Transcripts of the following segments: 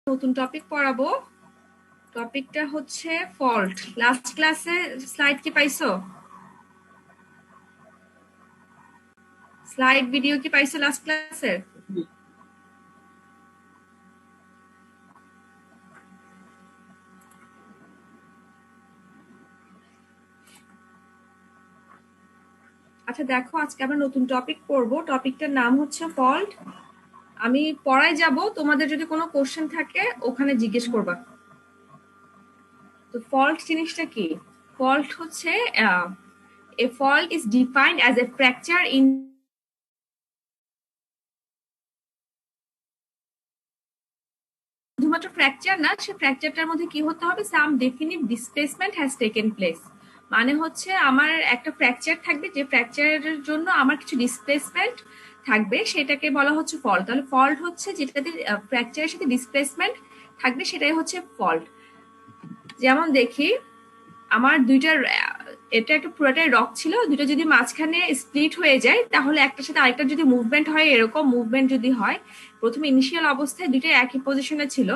নতুন টপিক পড়াবো। টপিকটা হচ্ছে ফল্ট। লাস্ট ক্লাসে স্লাইড কি পাইছো? স্লাইড ভিডিও কি পাইছো লাস্ট ক্লাসে? আচ্ছা দেখো, আজকে আমরা নতুন টপিক পড়বো। টপিকটার নাম হচ্ছে ফল্ট। আমি পড়ায় যাব, তোমাদের যদি কোনো কোশ্চেন থাকে ওখানে জিজ্ঞেস করবা। তো ফল্ট জিনিসটা কি? ফল্ট হচ্ছে a fault is defined as a fracture in শুধুমাত্র ফ্র্যাকচার না, সে ফ্র্যাকচারটার মধ্যে কি হতে হবে, some definite displacement has taken place. মানে হচ্ছে আমার একটা ফ্র্যাকচার থাকবে, যে ফ্র্যাকচারের জন্য আমার কিছু ডিসপ্লেসমেন্ট থাকবে, সেটাকে বলা হচ্ছে ফল্ট। তাহলে ফল্ট হচ্ছে যেটাতে ফ্র্যাকচারের সাথে ডিসপ্লেসমেন্ট থাকবে, সেটাই হচ্ছে ফল্ট। যেমন দেখি, আমার এটা একটা পুরোটাই রক ছিল, দুটো যদি মাঝখানে স্প্লিট হয়ে যায় তাহলে একটার সাথে আরেকটা যদি মুভমেন্ট হয়, এরকম মুভমেন্ট যদি হয়, প্রথমে ইনিশিয়াল অবস্থায় দুটোই একই পজিশনে ছিল,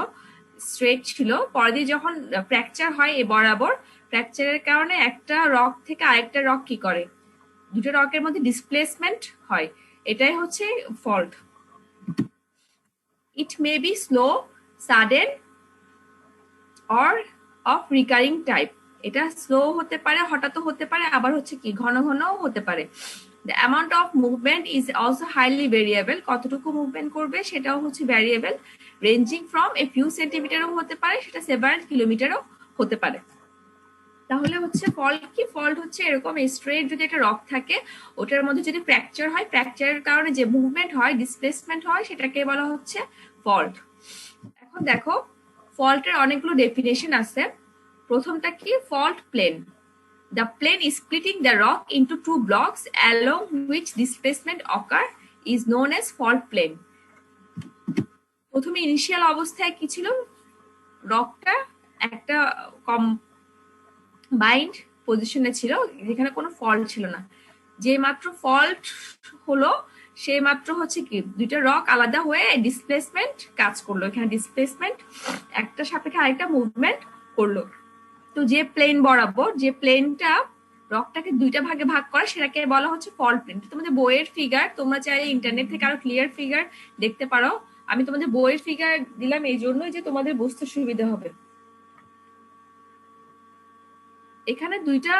স্ট্রেট ছিল, পরে দিয়ে যখন ফ্র্যাকচার হয় এ বরাবর, ফ্র্যাকচারের কারণে একটা রক থেকে আরেকটা রক কি করে, দুটো রকের মধ্যে ডিসপ্লেসমেন্ট হয়, এটাই হচ্ছে fault. It may be slow, sudden or of recurring type. এটা স্লো হতে পারে, হঠাৎ হতে পারে, আবার হচ্ছে কি ঘন ঘনও হতে পারে। The amount of movement is also highly variable. কতটুকু মুভমেন্ট করবে সেটাও হচ্ছে variable, ranging from a few সেন্টিমিটারও হতে পারে, সেটা সেভারাল কিলোমিটারও হতে পারে। তাহলে হচ্ছে ফল্ট কি? ফল্ট হচ্ছে এরকম স্ট্রেট যদি একটা রক থাকে, ওটার মধ্যে যদি ফ্র্যাকচার হয়, ফ্র্যাকচারের কারণে যে মুভমেন্ট হয়, ডিসপ্লেসমেন্ট হয়, সেটাকে বলা হচ্ছে ফল্ট। এখন দেখো, ফল্টের অনেকগুলো ডেফিনেশন আছে। প্রথমটা কি? Fault plane. The plane is splitting the rock into two blocks along which displacement occur is known as fault plane. প্রথমে ইনিশিয়াল অবস্থায় কি ছিল, রকটা একটা কম্বাইন্ড পজিশনে ছিল, যেখানে কোনো ফল্ট ছিল না। যে মাত্র ফল্ট হলো, সে মাত্র হচ্ছে কি দুইটা রক আলাদা হয়ে ডিসপ্লেসমেন্ট কাজ করলো, এখানে ডিসপ্লেসমেন্ট একটা সাপেক্ষে আরেকটা মুভমেন্ট করলো। তো যে প্লেন বরাবর, যে প্লেনটা রকটাকে দুইটা ভাগে ভাগ করে, সেটাকে বলা হচ্ছে ফল্ট প্লেন। তোমাদের বইয়ের ফিগার, তোমরা চাইলে ইন্টারনেট থেকে আরো ক্লিয়ার ফিগার দেখতে পারো। আমি তোমাদের বইয়ের ফিগার দিলাম এই জন্যই যে তোমাদের বুঝতে সুবিধা হবে। এখানে দুইটা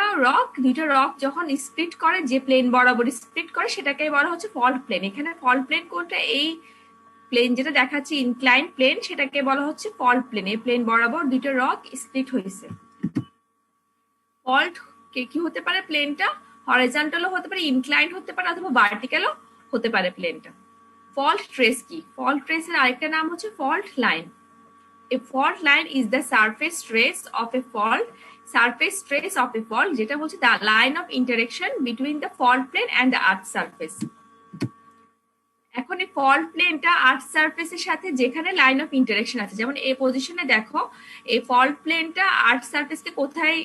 রক যখন স্প্লিট করে, যে প্লেন বরাবর স্প্লিট করে, সেটাকে বলা হচ্ছে ফল্ট প্লেন। এখানে ফল্ট প্লেন কোনটা? এই প্লেন যেটা দেখাচ্ছি ইনক্লাইন প্লেন, সেটাকে বলা হচ্ছে ফল্ট প্লেন। এই প্লেন বরাবর দুইটা রক স্প্লিট হয়েছে। ফল্ট কি হতে পারে? প্লেনটা হরিজন্টালও হতে পারে, ইনক্লাইন্ড হতে পারে, অথবা ভার্টিক্যালও হতে পারে প্লেনটা। ফল্ট ট্রেস কি? ফল্ট ট্রেসের আরেকটা নাম হচ্ছে fault line. A fault line is the surface trace of a fault. Surface trace of a fault যেটা হচ্ছে the line of interaction between the fault plane and the earth surface. এখন এই fault প্লেনটা আর্থ সারফেসের সাথে যেখানে লাইন অফ ইন্টারেকশন আছে, যেমন এই পজিশনে দেখো, এই ফল্ট প্লেনটা আর্থ সারফেসকে কোথায়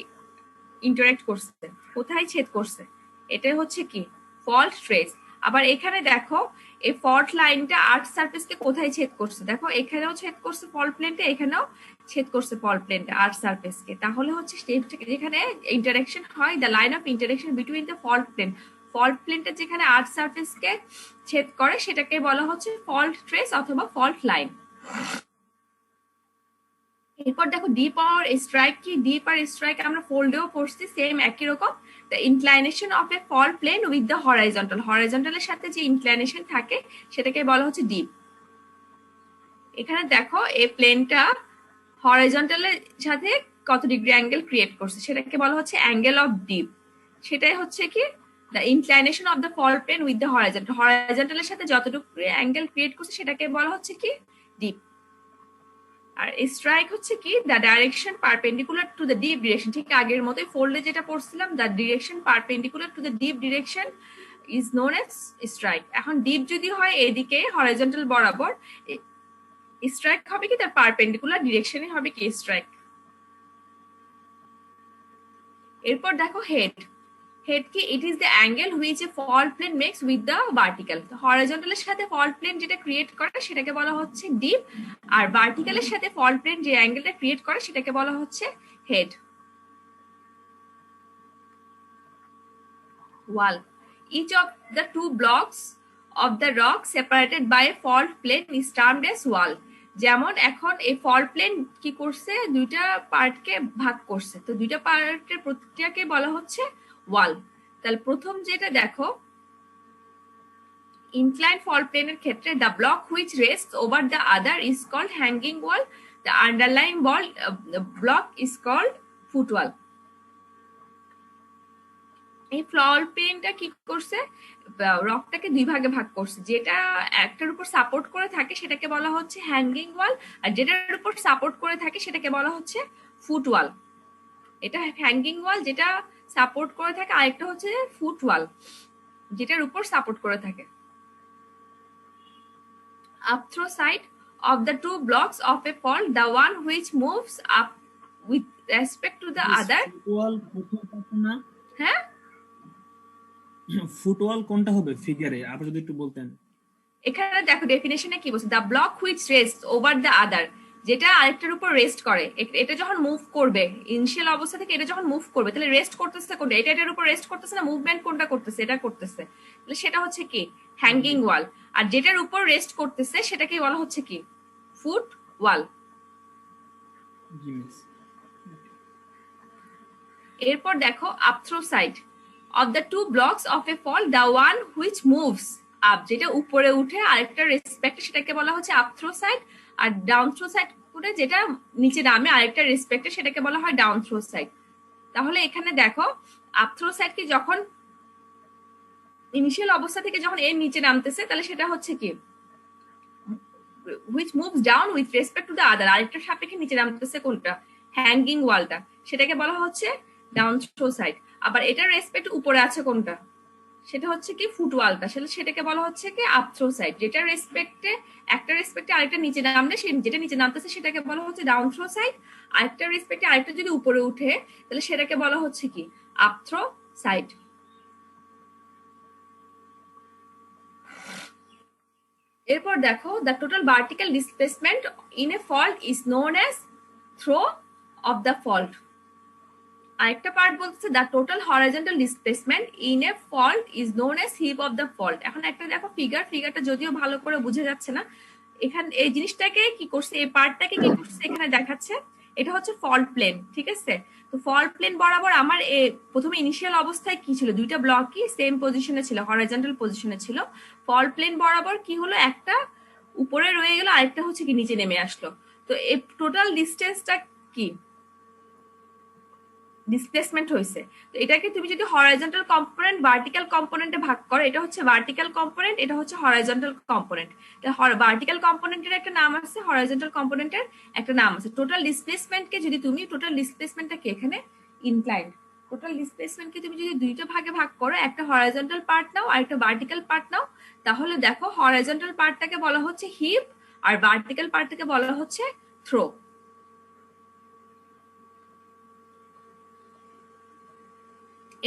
ইন্টারেক্ট করছে, কোথায় ছেদ করছে, এটাই হচ্ছে কি ফল্ট ট্রেস। আবার এখানে দেখো, এই ফল্ট লাইনটা আর্থ সারফেসকে কোথায় ছেদ করছে, দেখো এখানেও ছেদ করছে ফল্ট প্লেনটা, এখানেও ছেদ করছে ফল্ট প্লেনটা আর্থ সারফেসকে। তাহলে হচ্ছে যেখানে ইন্টারেকশন হয়, the line of interaction between the fault plane, fault প্লেনটা যেখানে আর্থ সারফেসকে ছেদ করে, সেটাকে বলা হচ্ছে ফল্ট ট্রেস অথবা ফল্ট লাইন। এরপর দেখো, ডিপ আর স্ট্রাইক কি? ডিপ আর স্ট্রাইক আমরা ফোল্ডেও পড়ছি, সেম একই রকম। The inclination of a fault plane with the horizontal, হরাইজন্টালের সাথে যে ইনক্লাইনেশন থাকে সেটাকে বলা হচ্ছে ডিপ। এখানে দেখো, এই প্লেনটা হরাইজন্টালের সাথে কত ডিগ্রি অ্যাঙ্গেল ক্রিয়েট করছে, সেটাকে বলা হচ্ছে অ্যাঙ্গেল অফ ডিপ। সেটাই হচ্ছে কি the inclination of the fault plane with the horizontal, হরাইজন্টালের সাথে যতটুকু অ্যাঙ্গেল ক্রিয়েট করছে সেটাকে বলা হচ্ছে কি ডিপ। আর স্ট্রাইক হচ্ছে কি the direction perpendicular to the dip direction, ঠিক আগের মতোই ফোল্ডে যেটা পড়ছিলাম, the direction perpendicular to the dip direction is known as strike. এখন ডিপ যদি হয় এদিকে হরাইজন্টাল বরাবর, স্ট্রাইক হবে কি তার পারপেন্ডিকুলার ডিরেকশনে হবে কি স্ট্রাইক। এরপর দেখো হেড, হেড কি? It is the angle which a fault plane makes with the vertical. হরাইজন্টালের সাথে ফল্ট প্লেন যেটা ক্রিয়েট করে সেটাকে বলা হচ্ছে ডিপ, আর ভার্টিক্যালের সাথে ফল্ট প্লেন যে অ্যাঙ্গেলটা ক্রিয়েট করে সেটাকে বলা হচ্ছে head. Wall, each of the two blocks of the rock separated by a fault plane is termed as wall. যেমন এখন এই ফল্ট প্লেন কি করছে, দুইটা পার্টকে ভাগ করছে, তো দুইটা পার্টের প্রতিটাকে বলা হচ্ছে ওয়াল। তাহলে প্রথম যেটা দেখো, ইনক্লাইন ফল্ট প্লেনের ক্ষেত্রে the block which rest over the other is called hanging wall, the underlying block is called footwall. এই ফ্লল প্লেনটা কি করছে, রকটাকে দুই ভাগে ভাগ করছে, যেটা একটার উপর সাপোর্ট করে থাকে সেটাকে বলা হচ্ছে হ্যাঙ্গিং ওয়াল, আর যেটার উপর সাপোর্ট করে থাকে সেটাকে বলা হচ্ছে ফুটওয়াল। এটা হ্যাঙ্গিং ওয়াল যেটা সাপোর্ট করে থাকে, আরেকটা হচ্ছে ফুটওয়াল যেটার উপর সাপোর্ট করে থাকে। Up through side of the two blocks of a fault, the one which moves up with respect to the other. হ্যাঁ, ফুটওয়াল কোনটা হবে ফিগারে আবার যদি একটু বলতেন। এখানে দেখো ডেফিনেশনে কি বলছে, the block which rest over the আদার, যেটা আরেকটার উপর রেস্ট করে। এটা যখন মুভ করবে ইনিশিয়াল অবস্থা থেকে, এটা যখন মুভ করবে তাহলে রেস্ট করতেছে কোনটা, এটা এটার উপর রেস্ট করতেছে না, মুভমেন্ট কোনটা করতেছে, এটা করতেছে, তাহলে সেটা হচ্ছে কি হ্যাঙ্গিং ওয়াল। আর যেটার উপর রেস্ট করতেছে সেটাকে বলা হচ্ছে কি ফুট ওয়াল। এরপর দেখো up through side of the two blocks of a fall, the one which moves up, যেটা উপরে উঠে আরেকটা রেসপেক্টে সেটাকে বলা হচ্ছে আপ থ্রো সাইড, আর ডাউন থ্রো সাইড করে যেটা নিচে নামে আরেকটা রেসপেক্টে সেটাকে বলা হয় ডাউন থ্রো সাইড। তাহলে এখানে দেখো আপ থ্রো সাইড কি যখন ইনিশিয়াল অবস্থা থেকে যখন এর নিচে নামতেছে তাহলে সেটা হচ্ছে কি which moves down with respect to the other, আরেকটা সাপেক্ষে নিচে নামতেছে কোনটা, হ্যাঙ্গিং ওয়ালটা, সেটাকে বলা হচ্ছে ডাউন থ্রো সাইড। আবার এটার রেসপেক্ট উপরে আছে কোনটা, সেটা হচ্ছে কি ফুটওয়ালটা, সেটাকে বলা হচ্ছে কি আপ থ্রো সাইড। যেটা রেসপেক্টে একটা রেসপেক্টে আরেকটা নিচে নামলে যেটা নিচে নামতেছে সেটাকে বলা হচ্ছে ডাউন থ্রো সাইড, আরেকটা রেসপেক্টে আরেকটা যদি উপরে উঠে তাহলে সেটাকে বলা হচ্ছে কি আপ থ্রো সাইড। এরপর দেখো the total vertical displacement in a fault is known as throw of the fault. আরেকটা পার্ট বলছে the total horizontal displacement in a fault is known as heave of the fault. এখন একটা দেখো ফিগারটা যদিও ভালো করে বোঝা যাচ্ছে না, এখানে এই জিনিসটাকে কি করছে, এই পার্টটাকে কি করছে এখানে দেখাচ্ছে, এটা হচ্ছে ফল্ট প্লেন, ঠিক আছে। তো ফল্ট প্লেন বরাবর আমার প্রথমে ইনিশিয়াল অবস্থায় কি ছিল, দুইটা ব্লকই সেম পজিশনে ছিল, হরাইজন্টাল পজিশনে ছিল। ফল্ট প্লেন বরাবর কি হলো, একটা উপরে রয়ে গেল, আরেকটা হচ্ছে কি নিচে নেমে আসলো। তো এই টোটাল ডিস্টেন্সটা কি ডিসপ্লেসমেন্ট হয়েছে। তো এটাকে তুমি যদি হরাইজন্টাল কম্পোনেন্ট ভার্টিক্যাল কম্পোনেন্টে ভাগ করো, এটা হচ্ছে ভার্টিক্যাল কম্পোনেন্ট, এটা হচ্ছে হরাইজন্টাল কম্পোনেন্ট। ভার্টিক্যাল কম্পোনেন্টের একটা নাম আছে, হরাইজন্টাল কম্পোনেন্টের একটা নাম আছে। টোটাল ডিসপ্লেসমেন্টকে যদি তুমি টোটাল ডিসপ্লেসমেন্টটাকে এখানে ইনক্লাইন্ড, টোটাল ডিসপ্লেসমেন্টকে তুমি যদি দুইটা ভাগে ভাগ করো, একটা হরাইজন্টাল পার্ট নাও আর একটা ভার্টিক্যাল পার্ট নাও, তাহলে দেখো হরাইজন্টাল পার্টটাকে বলা হচ্ছে হিপ আর ভার্টিক্যাল পার্টটাকে বলা হচ্ছে থ্রো।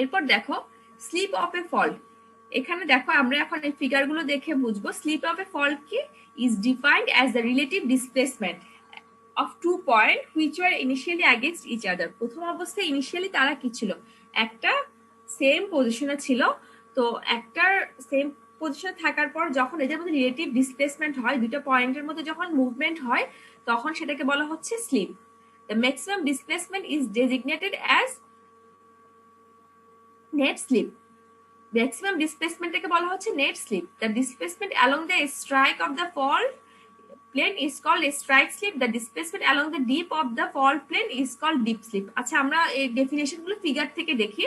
এরপর দেখো স্লিপ অফ এ ফল্ট। এখানে দেখো আমরা এখন এই ফিগারগুলো দেখে বুঝবো স্লিপ অফ এ ফল্ট কি is defined as the relative displacement of two points which were initially against each other. প্রথম অবস্থায় ইনিশিয়ালি তারা কি ছিল, একটা সেম পজিশনে ছিল। তো একটার সেম পজিশনে থাকার পর যখন এদের মধ্যে রিলেটিভ ডিসপ্লেসমেন্ট হয়, দুটো পয়েন্টের মধ্যে যখন মুভমেন্ট হয় তখন সেটাকে বলা হচ্ছে slip. The maximum displacement is designated as net slip. Maximum ডিসপ্লেসমেন্টটাকে বলা হচ্ছে net slip. The displacement along the strike of the fault plane is called strike slip. The displacement along the dip of the fault plane is called dip slip. আচ্ছা, আমরা এই ডেফিনেশনগুলো figure থেকে দেখি।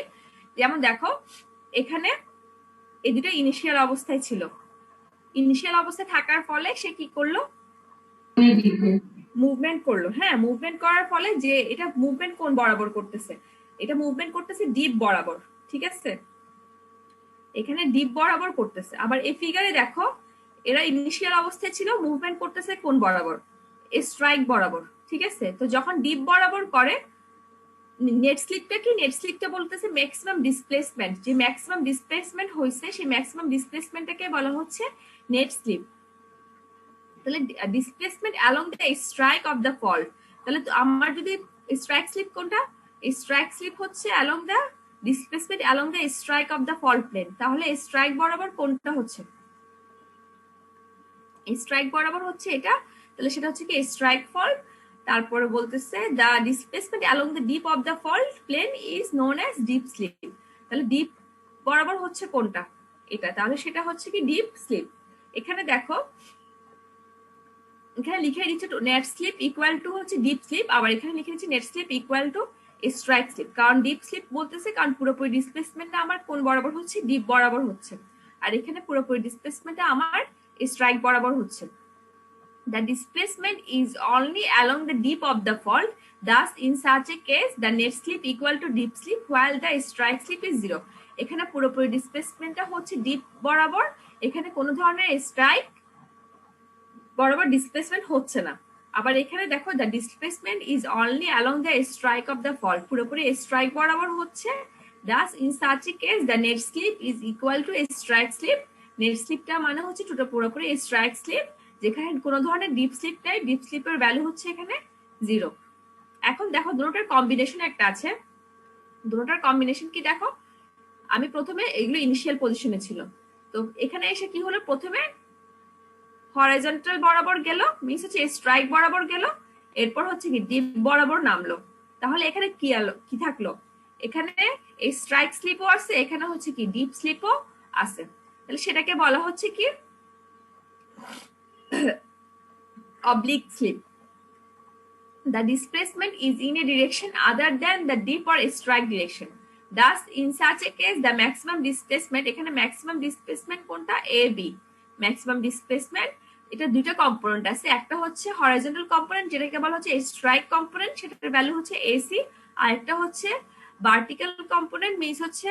যেমন দেখো এখানে এই দুটো ইনিশিয়াল অবস্থায় ছিল, ইনিশিয়াল অবস্থায় থাকার ফলে সে কি করলো, মুভমেন্ট করলো। হ্যাঁ, মুভমেন্ট করার ফলে যে এটা মুভমেন্ট কোন বরাবর করতেছে, এটা মুভমেন্ট করতেছে ডিপ বরাবর, ঠিক আছে, এখানে ডিপ বরাবর করতেছে। আবার এই ফিগারে দেখো এরা ইনিশিয়াল অবস্থায় ছিল, মুভমেন্ট করতেছে কোন বরাবর, স্ট্রাইক বরাবর, ঠিক আছে। তো যখন ডিপ বরাবর করে নেট স্লিপটা কি, নেট স্লিপটা বলতেছে ম্যাক্সিমাম ডিসপ্লেসমেন্ট, যে ম্যাক্সিমাম ডিসপ্লেসমেন্ট হয়েছে সেই ম্যাক্সিমাম ডিসপ্লেসমেন্টটাকে বলা হচ্ছে নেট স্লিপ। তাহলে displacement along the strike of the fault, তাহলে আমার যদি স্ট্রাইক স্লিপ কোনটা, স্ট্রাইক স্লিপ হচ্ছে along the displacement along the strike of the fault plane. তাহলে স্ট্রাইক বরাবর কোনটা হচ্ছে, স্ট্রাইক বরাবর হচ্ছে এটা, তাহলে সেটা হচ্ছে কি স্ট্রাইক ফল্ট। তারপরে বলতেছে the displacement along the dip of the fault plane is known as dip slip. তাহলে ডিপ বরাবর হচ্ছে কোনটা, এটা, তাহলে সেটা হচ্ছে কি ডিপ স্লিপ। এখানে দেখো এখানে লিখে দিচ্ছে নেট স্লিপ ইকুয়াল টু হচ্ছে ডিপ স্লিপ, আবার এখানে লিখে দিচ্ছে net slip equal to strike slip. কারণ ডিপ স্লিপ বলতেছে কারণ পুরোপুরি ডিসপ্লেসমেন্টটা আমার কোন বরাবর হচ্ছে, ডিপ বরাবর হচ্ছে, আর এখানে পুরোপুরি ডিসপ্লেসমেন্টটা আমার স্ট্রাইক বরাবর হচ্ছে। The displacement is only along the deep of the fault. Thus, in such a case, the net slip equal to deep slip, while the strike slip is 0. এখানে পুরোপুরি ডিসপ্লেসমেন্টটা হচ্ছে ডিপ বরাবর, এখানে কোনো ধরনের স্ট্রাইক বরাবর ডিসপ্লেসমেন্ট হচ্ছে না। আবার এখানে দেখো the displacement is only along the strike of the fault, পুরোপুরি স্ট্রাইক বরাবর হচ্ছে। Thus in such a case the net slip is equal to strike slip. Net স্লিপটা মানে হচ্ছে পুরোপুরি স্ট্রাইক স্লিপ, যেখানে কোনো ধরনের ডিপ স্লিপ নেই, ডিপ স্লিপের ভ্যালু হচ্ছে এখানে 0। এখন দেখো দুটোটার কম্বিনেশন একটা আছে, দুটোটার কম্বিনেশন কি দেখো, আমি প্রথমে এগুলো ইনিশিয়াল পজিশনে ছিল, তো এখানে এসে কি হলো, প্রথমে হরাইজন্টাল বরাবর গেল, মিনস হচ্ছে স্ট্রাইক বরাবর গেল, এরপর হচ্ছে কি ডিপ বরাবর নামলো। তাহলে এখানে কি আলো কি থাকলো, এখানে এই স্ট্রাইক স্লিপও আছে, এখানে হচ্ছে কি ডিপ স্লিপও আছে, তাহলে সেটাকে বলা হচ্ছে কি oblique slip. The displacement is in a direction other than the dip or strike direction. Thus, in such a case, the maximum displacement, এখানে maximum displacement কোনটা, A, B. Maximum displacement, এটা দুইটা কম্পোনেন্ট আছে, একটা হচ্ছে হরাইজন্টাল কম্পোনেন্ট যেটাকে বলা হচ্ছে স্ট্রাইক কম্পোনেন্ট, সেটার ভ্যালু হচ্ছে AC, আর একটা হচ্ছে ভার্টিক্যাল কম্পোনেন্ট, মিনস হচ্ছে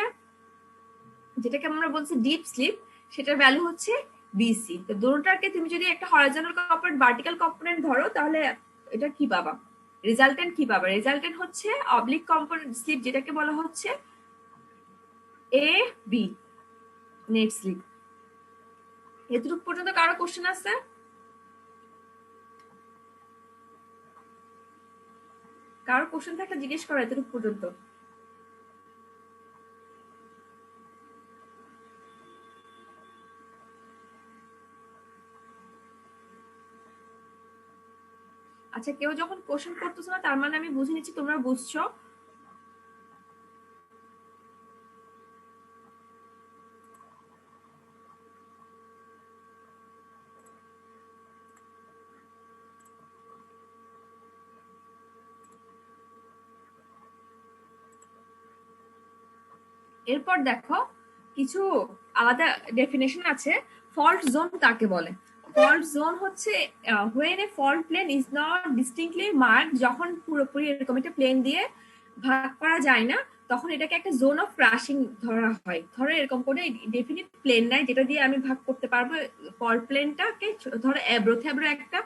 যেটাকে আমরা বলছি ডিপ স্লিপ, সেটার ভ্যালু হচ্ছে বিসি। তো দুটোটাকে তুমি যদি একটা হরাইজন্টাল কম্পোনেন্ট ভার্টিক্যাল কম্পোনেন্ট ধরো, তাহলে এটা কি পাবা, রেজাল্টেন্ট কি পাবা, রেজাল্টেন্ট হচ্ছে অবলিক কম্পোনেন্ট স্লিপ, যেটাকে বলা হচ্ছে এ বি নেট স্লিপ। এতটুকু পর্যন্ত কারো কোশ্চেন আছে? কারো কোশ্চেন থাকলে জিজ্ঞেস করো এতটুকু পর্যন্ত। আচ্ছা, কেউ যখন কোশ্চেন করতেছো না তার মানে আমি বুঝে নিচ্ছি তোমরা বুঝছো। এরপর দেখো কিছু আলাদা ডেফিনেশন আছে। ফল্ট জোন কাকে বলে? ফল্ট জোন হচ্ছে when a fault plane is not distinctly marked, যখন পুরোপুরি এরকম একটা প্লেন দিয়ে ভাগ করা যায় না, তখন এটাকে একটা জোন অফ ক্রাশিং ধরা হয়। ধরো এরকম কোনো ডেফিনিট প্লেন নাই যেটা দিয়ে আমি ভাগ করতে পারবো ফল্ট প্লেনটাকে, ধরো এবড়ো থেবড়ো একটা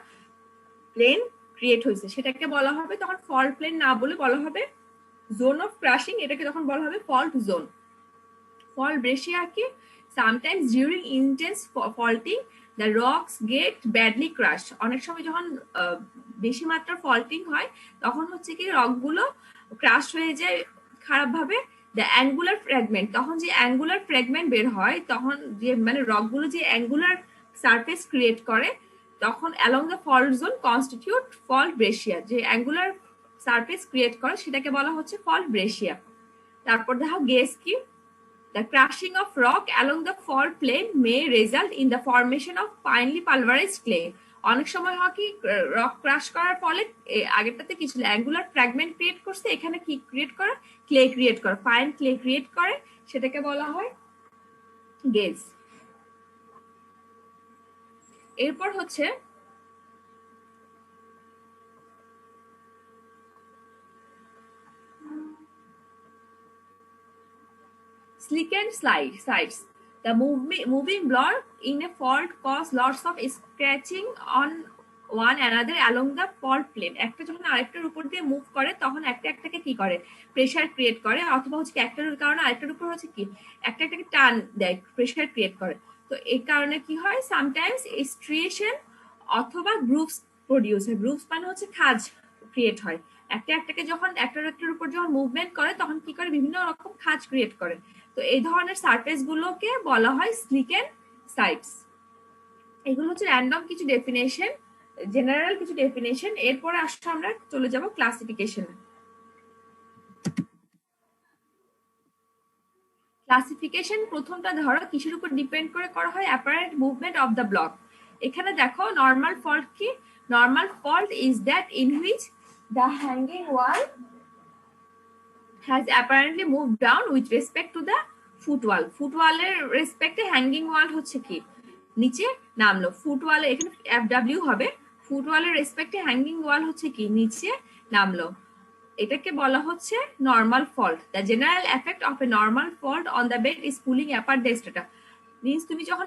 প্লেন ক্রিয়েট হয়েছে, সেটাকে বলা হবে তখন ফল্ট প্লেন না বলে বলা হবে জোন অফ ক্রাশিং, এটাকে তখন বলা হবে ফল্ট জোন। Fault breccia কি, sometimes during intense faulting the rocks get badly crushed. অনেক সময় যখন বেশি মাত্রার ফল্টিং হয় তখন হচ্ছে কি রকগুলো ক্রাশ হয়ে যায় খারাপ ভাবে। দ্য অ্যাঙ্গুলার ফ্র্যাগমেন্ট, তখন যে অ্যাঙ্গুলার ফ্র্যাগমেন্ট বের হয়, তখন যে মানে রকগুলো যে অ্যাঙ্গুলার সারফেস ক্রিয়েট করে, তখন along the fault zone constitute fault Brescia, যে অ্যাঙ্গুলার সারফেস ক্রিয়েট করে সেটাকে বলা হচ্ছে ফল্ট ব্রেশিয়া। তারপর দেখো গেস কি, the crushing of rock along the fault plane may result in the formation of finely pulverized clay. অনেক সময় হয় কি রক ক্রাশ করার ফলে আগেরটাতে কিছু অ্যাঙ্গুলার ফ্র্যাগমেন্ট ক্রিয়েট করছে, এখানে কি ক্রিয়েট করে, ক্লে ক্রিয়েট করে, ফাইন ক্লে ক্রিয়েট করে, সেটাকে বলা হয় গেজ। এরপর হচ্ছে slick and sides. The moving block in a fault cause lots of scratching on one another along the fault plane. একটা যখন আরেকটার উপর দিয়ে মুভ করে তখন একটা একটাকে কি করে, প্রেসার ক্রিয়েট করে, অথবা হচ্ছে কি একটার কারণে আরেকটার উপর হচ্ছে কি একটা একটাকে টান দেয়, প্রেসার ক্রিয়েট করে। তো এই কারণে কি হয়, সামটাইমস স্ট্রিয়েশন অথবা গ্রুপস প্রডিউস হয়। গ্রুপস মানে হচ্ছে খাজ ক্রিয়েট হয়। একটা একটাকে যখন একটার একটার উপর যখন মুভমেন্ট করে তখন কি করে, বিভিন্ন রকম খাজ ক্রিয়েট করে। তো এই ধরনের সারফেস গুলোকে বলা হয় স্লিকেন সাইটস। এগুলো হচ্ছে র্যান্ডম কিছু ডেফিনেশন, জেনারেল কিছু ডেফিনেশন। এরপরে আসলে আমরা চলে যাব ক্লাসিফিকেশনে। ক্লাসিফিকেশন প্রথমটা ধরো কিসের উপর ডিপেন্ড করে করা হয়, apparent movement of the block. এখানে দেখো নর্মাল ফল্ট কি, normal fault is that in which the hanging wall has apparently moved down with respect to the footwall. ফুটওয়ালের রেসপেক্টে হ্যাঙ্গিং ওয়াল হচ্ছে কি নিচে নামলো, ফুটওয়ালে এখানে এফডব্লিউ হবে, ফুটওয়ালের রেসপেক্টে হ্যাঙ্গিং ওয়াল হচ্ছে কি নিচে নামলো। এটাকে বলা হচ্ছে normal fault. The general effect of a normal fault on the bed is pulling apart the strata. Means তুমি যখন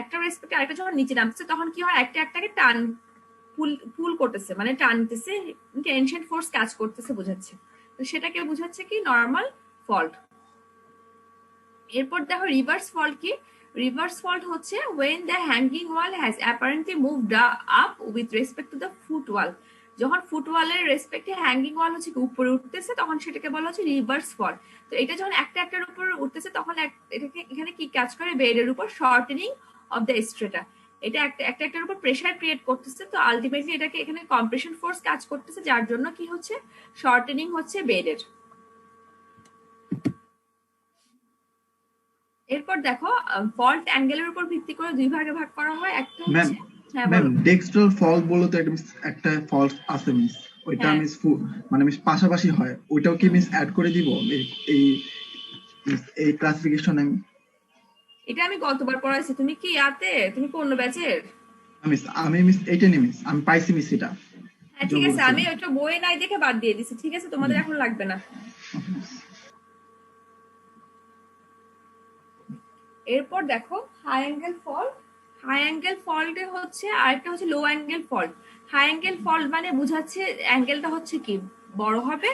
একটা রেসপেক্টে আরেকটা যখন নিচে নামছে তখন কি হয়, একটা একটাকে টান পুল করতেছে, মানে টানতেছে, টেনশন ফোর্স কাজ করতেছে বোঝাচ্ছে। তো সেটাকে বোঝাচ্ছে কি নর্মাল ফল্ট। এরপর দেখো রিভার্স ফল্ট কি, রিভার্স ফল্ট হচ্ছে when the hanging wall has apparently moved up with respect to the foot wall। যখন ফুটওয়ালের রেসপেক্টে হ্যাঙ্গিং ওয়াল হচ্ছে উপরে উঠতেছে তখন সেটাকে বলা হচ্ছে রিভার্স ফল। তো এটা যখন একটা একটার উপর উঠতেছে তখন এটাকে এখানে কি কাজ করে, বেডের উপর শর্টেনিং অফ দ্য স্ট্রেটা। এটা একটা একটার উপর প্রেসার ক্রিয়েট করতেছে, তো আলটিমেটলি এটাকে এখানে কম্প্রেশন ফোর্স কাজ করতেছে, যার জন্য কি হচ্ছে শর্টেনিং হচ্ছে বেডের। এরপর দেখো ফল্ট অ্যাঙ্গেলের উপর ভিত্তি করে দুই ভাগে ভাগ করা হয়। একটা হচ্ছে হ্যাঁ ম্যাম বলো। ডেক্সট্রাল ফল্ট বলো তো একটা ফল্ট আছে মিস, ওইটা হ্যাঁ। মিস মানে মিস পাশাপাশি হয়, ওইটাও কি মিস অ্যাড করে দিব এই এই ক্লাসিফিকেশনে? এটা আমি গতবার পড়াইছি, তুমি কি ইয়াতে, তুমি কোন ব্যাচের? আমি মিস এইটা নেই মিস, আমি পাইছি মিস এটা। হ্যাঁ ঠিক আছে, আমি ওটা বই নাই দেখে বাদ দিয়ে দিছি, ঠিক আছে তোমাদের এখন লাগবে না। এরপর দেখো high angle fault. High angle ফল্টে হচ্ছে আরেকটা হচ্ছে low angle fault. High angle fault মানে বোঝাচ্ছে অ্যাঙ্গেলটা হচ্ছে কি বড় হবে,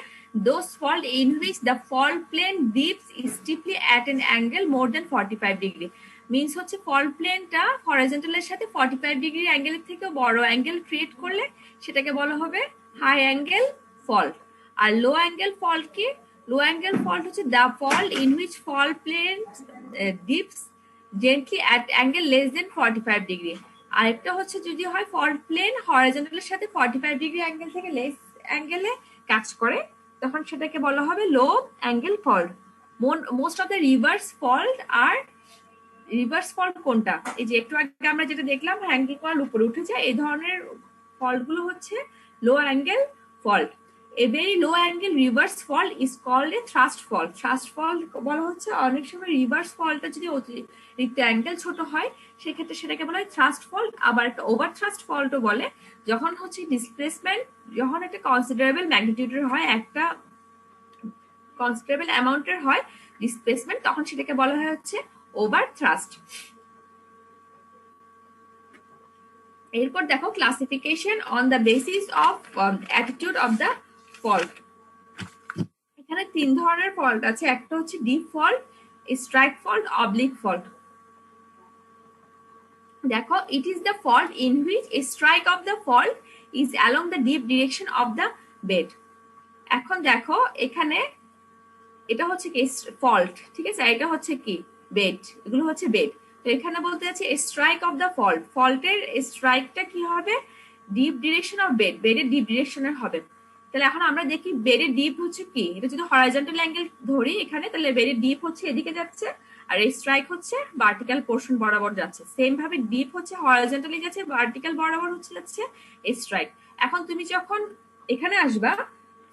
those fault in which the fault plane dips steeply at an angle more than 45 degree. Means হচ্ছে ফল্ট প্লেনটা হরাইজন্টালের সাথে 45 ডিগ্রি অ্যাঙ্গেলের থেকে বড় অ্যাঙ্গেল ক্রিয়েট করলে সেটাকে বলা হবে হাই অ্যাঙ্গেল ফল্ট। আর লো অ্যাঙ্গেল ফল্ট কি, লো অ্যাঙ্গেল ফল্ট হচ্ছে the fault in which fault plane dips gently at angle less than 45 degree. আরেকটা হচ্ছে যদি হয় ফল্ট প্লেন হরাইজন্টালের সাথে 45 ডিগ্রি অ্যাঙ্গেল থেকে লেস অ্যাঙ্গেলে কাজ করে, তখন সেটাকে বলা হবে low angle fault. Most of the reverse fault আর রিভার্স ফল্ট কোনটা, এই যে একটু আগে আমরা যেটা দেখলাম হ্যাঙ্গিং ওয়াল উপরে উঠে যায়, এই ধরনের ফল্ট গুলো হচ্ছে low angle fault. A very low angle reverse fault is called a thrust fault. Thrust fault বলা হচ্ছে অনেক সময় রিভার্স ফলটা যদি অতিরিক্ত অ্যাঙ্গেল ছোট হয় সেক্ষেত্রে সেটাকে বলা হয় থ্রাস্ট ফল্ট। আবার একটা ওভার থ্রাস্ট ফল্টও বলে, যখন হচ্ছে ডিসপ্লেসমেন্ট যখন একটা কনসিডারেবল ম্যাগনিটিউডের হয়, একটা কনসিডারেবল অ্যামাউন্টের হয় ডিসপ্লেসমেন্ট, তখন সেটাকে বলা হয় হচ্ছে ওভার থ্রাস্ট। এরপর দেখো classification on the basis of attitude of the fault. এখানে তিন ধরনের ফল্ট আছে, একটা হচ্ছে dip fault, strike fault, oblique fault. দেখো it is the fault in which strike of the fault is along the dip direction of the bed. এখন দেখো এখানে এটা হচ্ছে কি ফল্ট, ঠিক আছে, এটা হচ্ছে কি বেড, এগুলো হচ্ছে বেড। তো এখানে বলতে আছে স্ট্রাইক অফ দ্য ফল্ট, ফল্টের স্ট্রাইকটা কি হবে ডিপ ডিরেকশন অফ বেড, বেডের ডিপ ডিরেকশনের হবে। তাহলে এখন আমরা দেখি বেডের ডিপ হচ্ছে কি, এটা যদি হরাইজন্টাল অ্যাঙ্গেল ধরি এখানে, তাহলে বেডের ডিপ হচ্ছে এদিকে যাচ্ছে আর স্ট্রাইক হচ্ছে ভার্টিক্যাল পোর্শন বরাবর যাচ্ছে। সেম ভাবে ডিপ হচ্ছে হরাইজন্টালি যাচ্ছে, ভার্টিক্যাল বরাবর হচ্ছে যাচ্ছে স্ট্রাইক। এখন তুমি যখন এখানে আসবা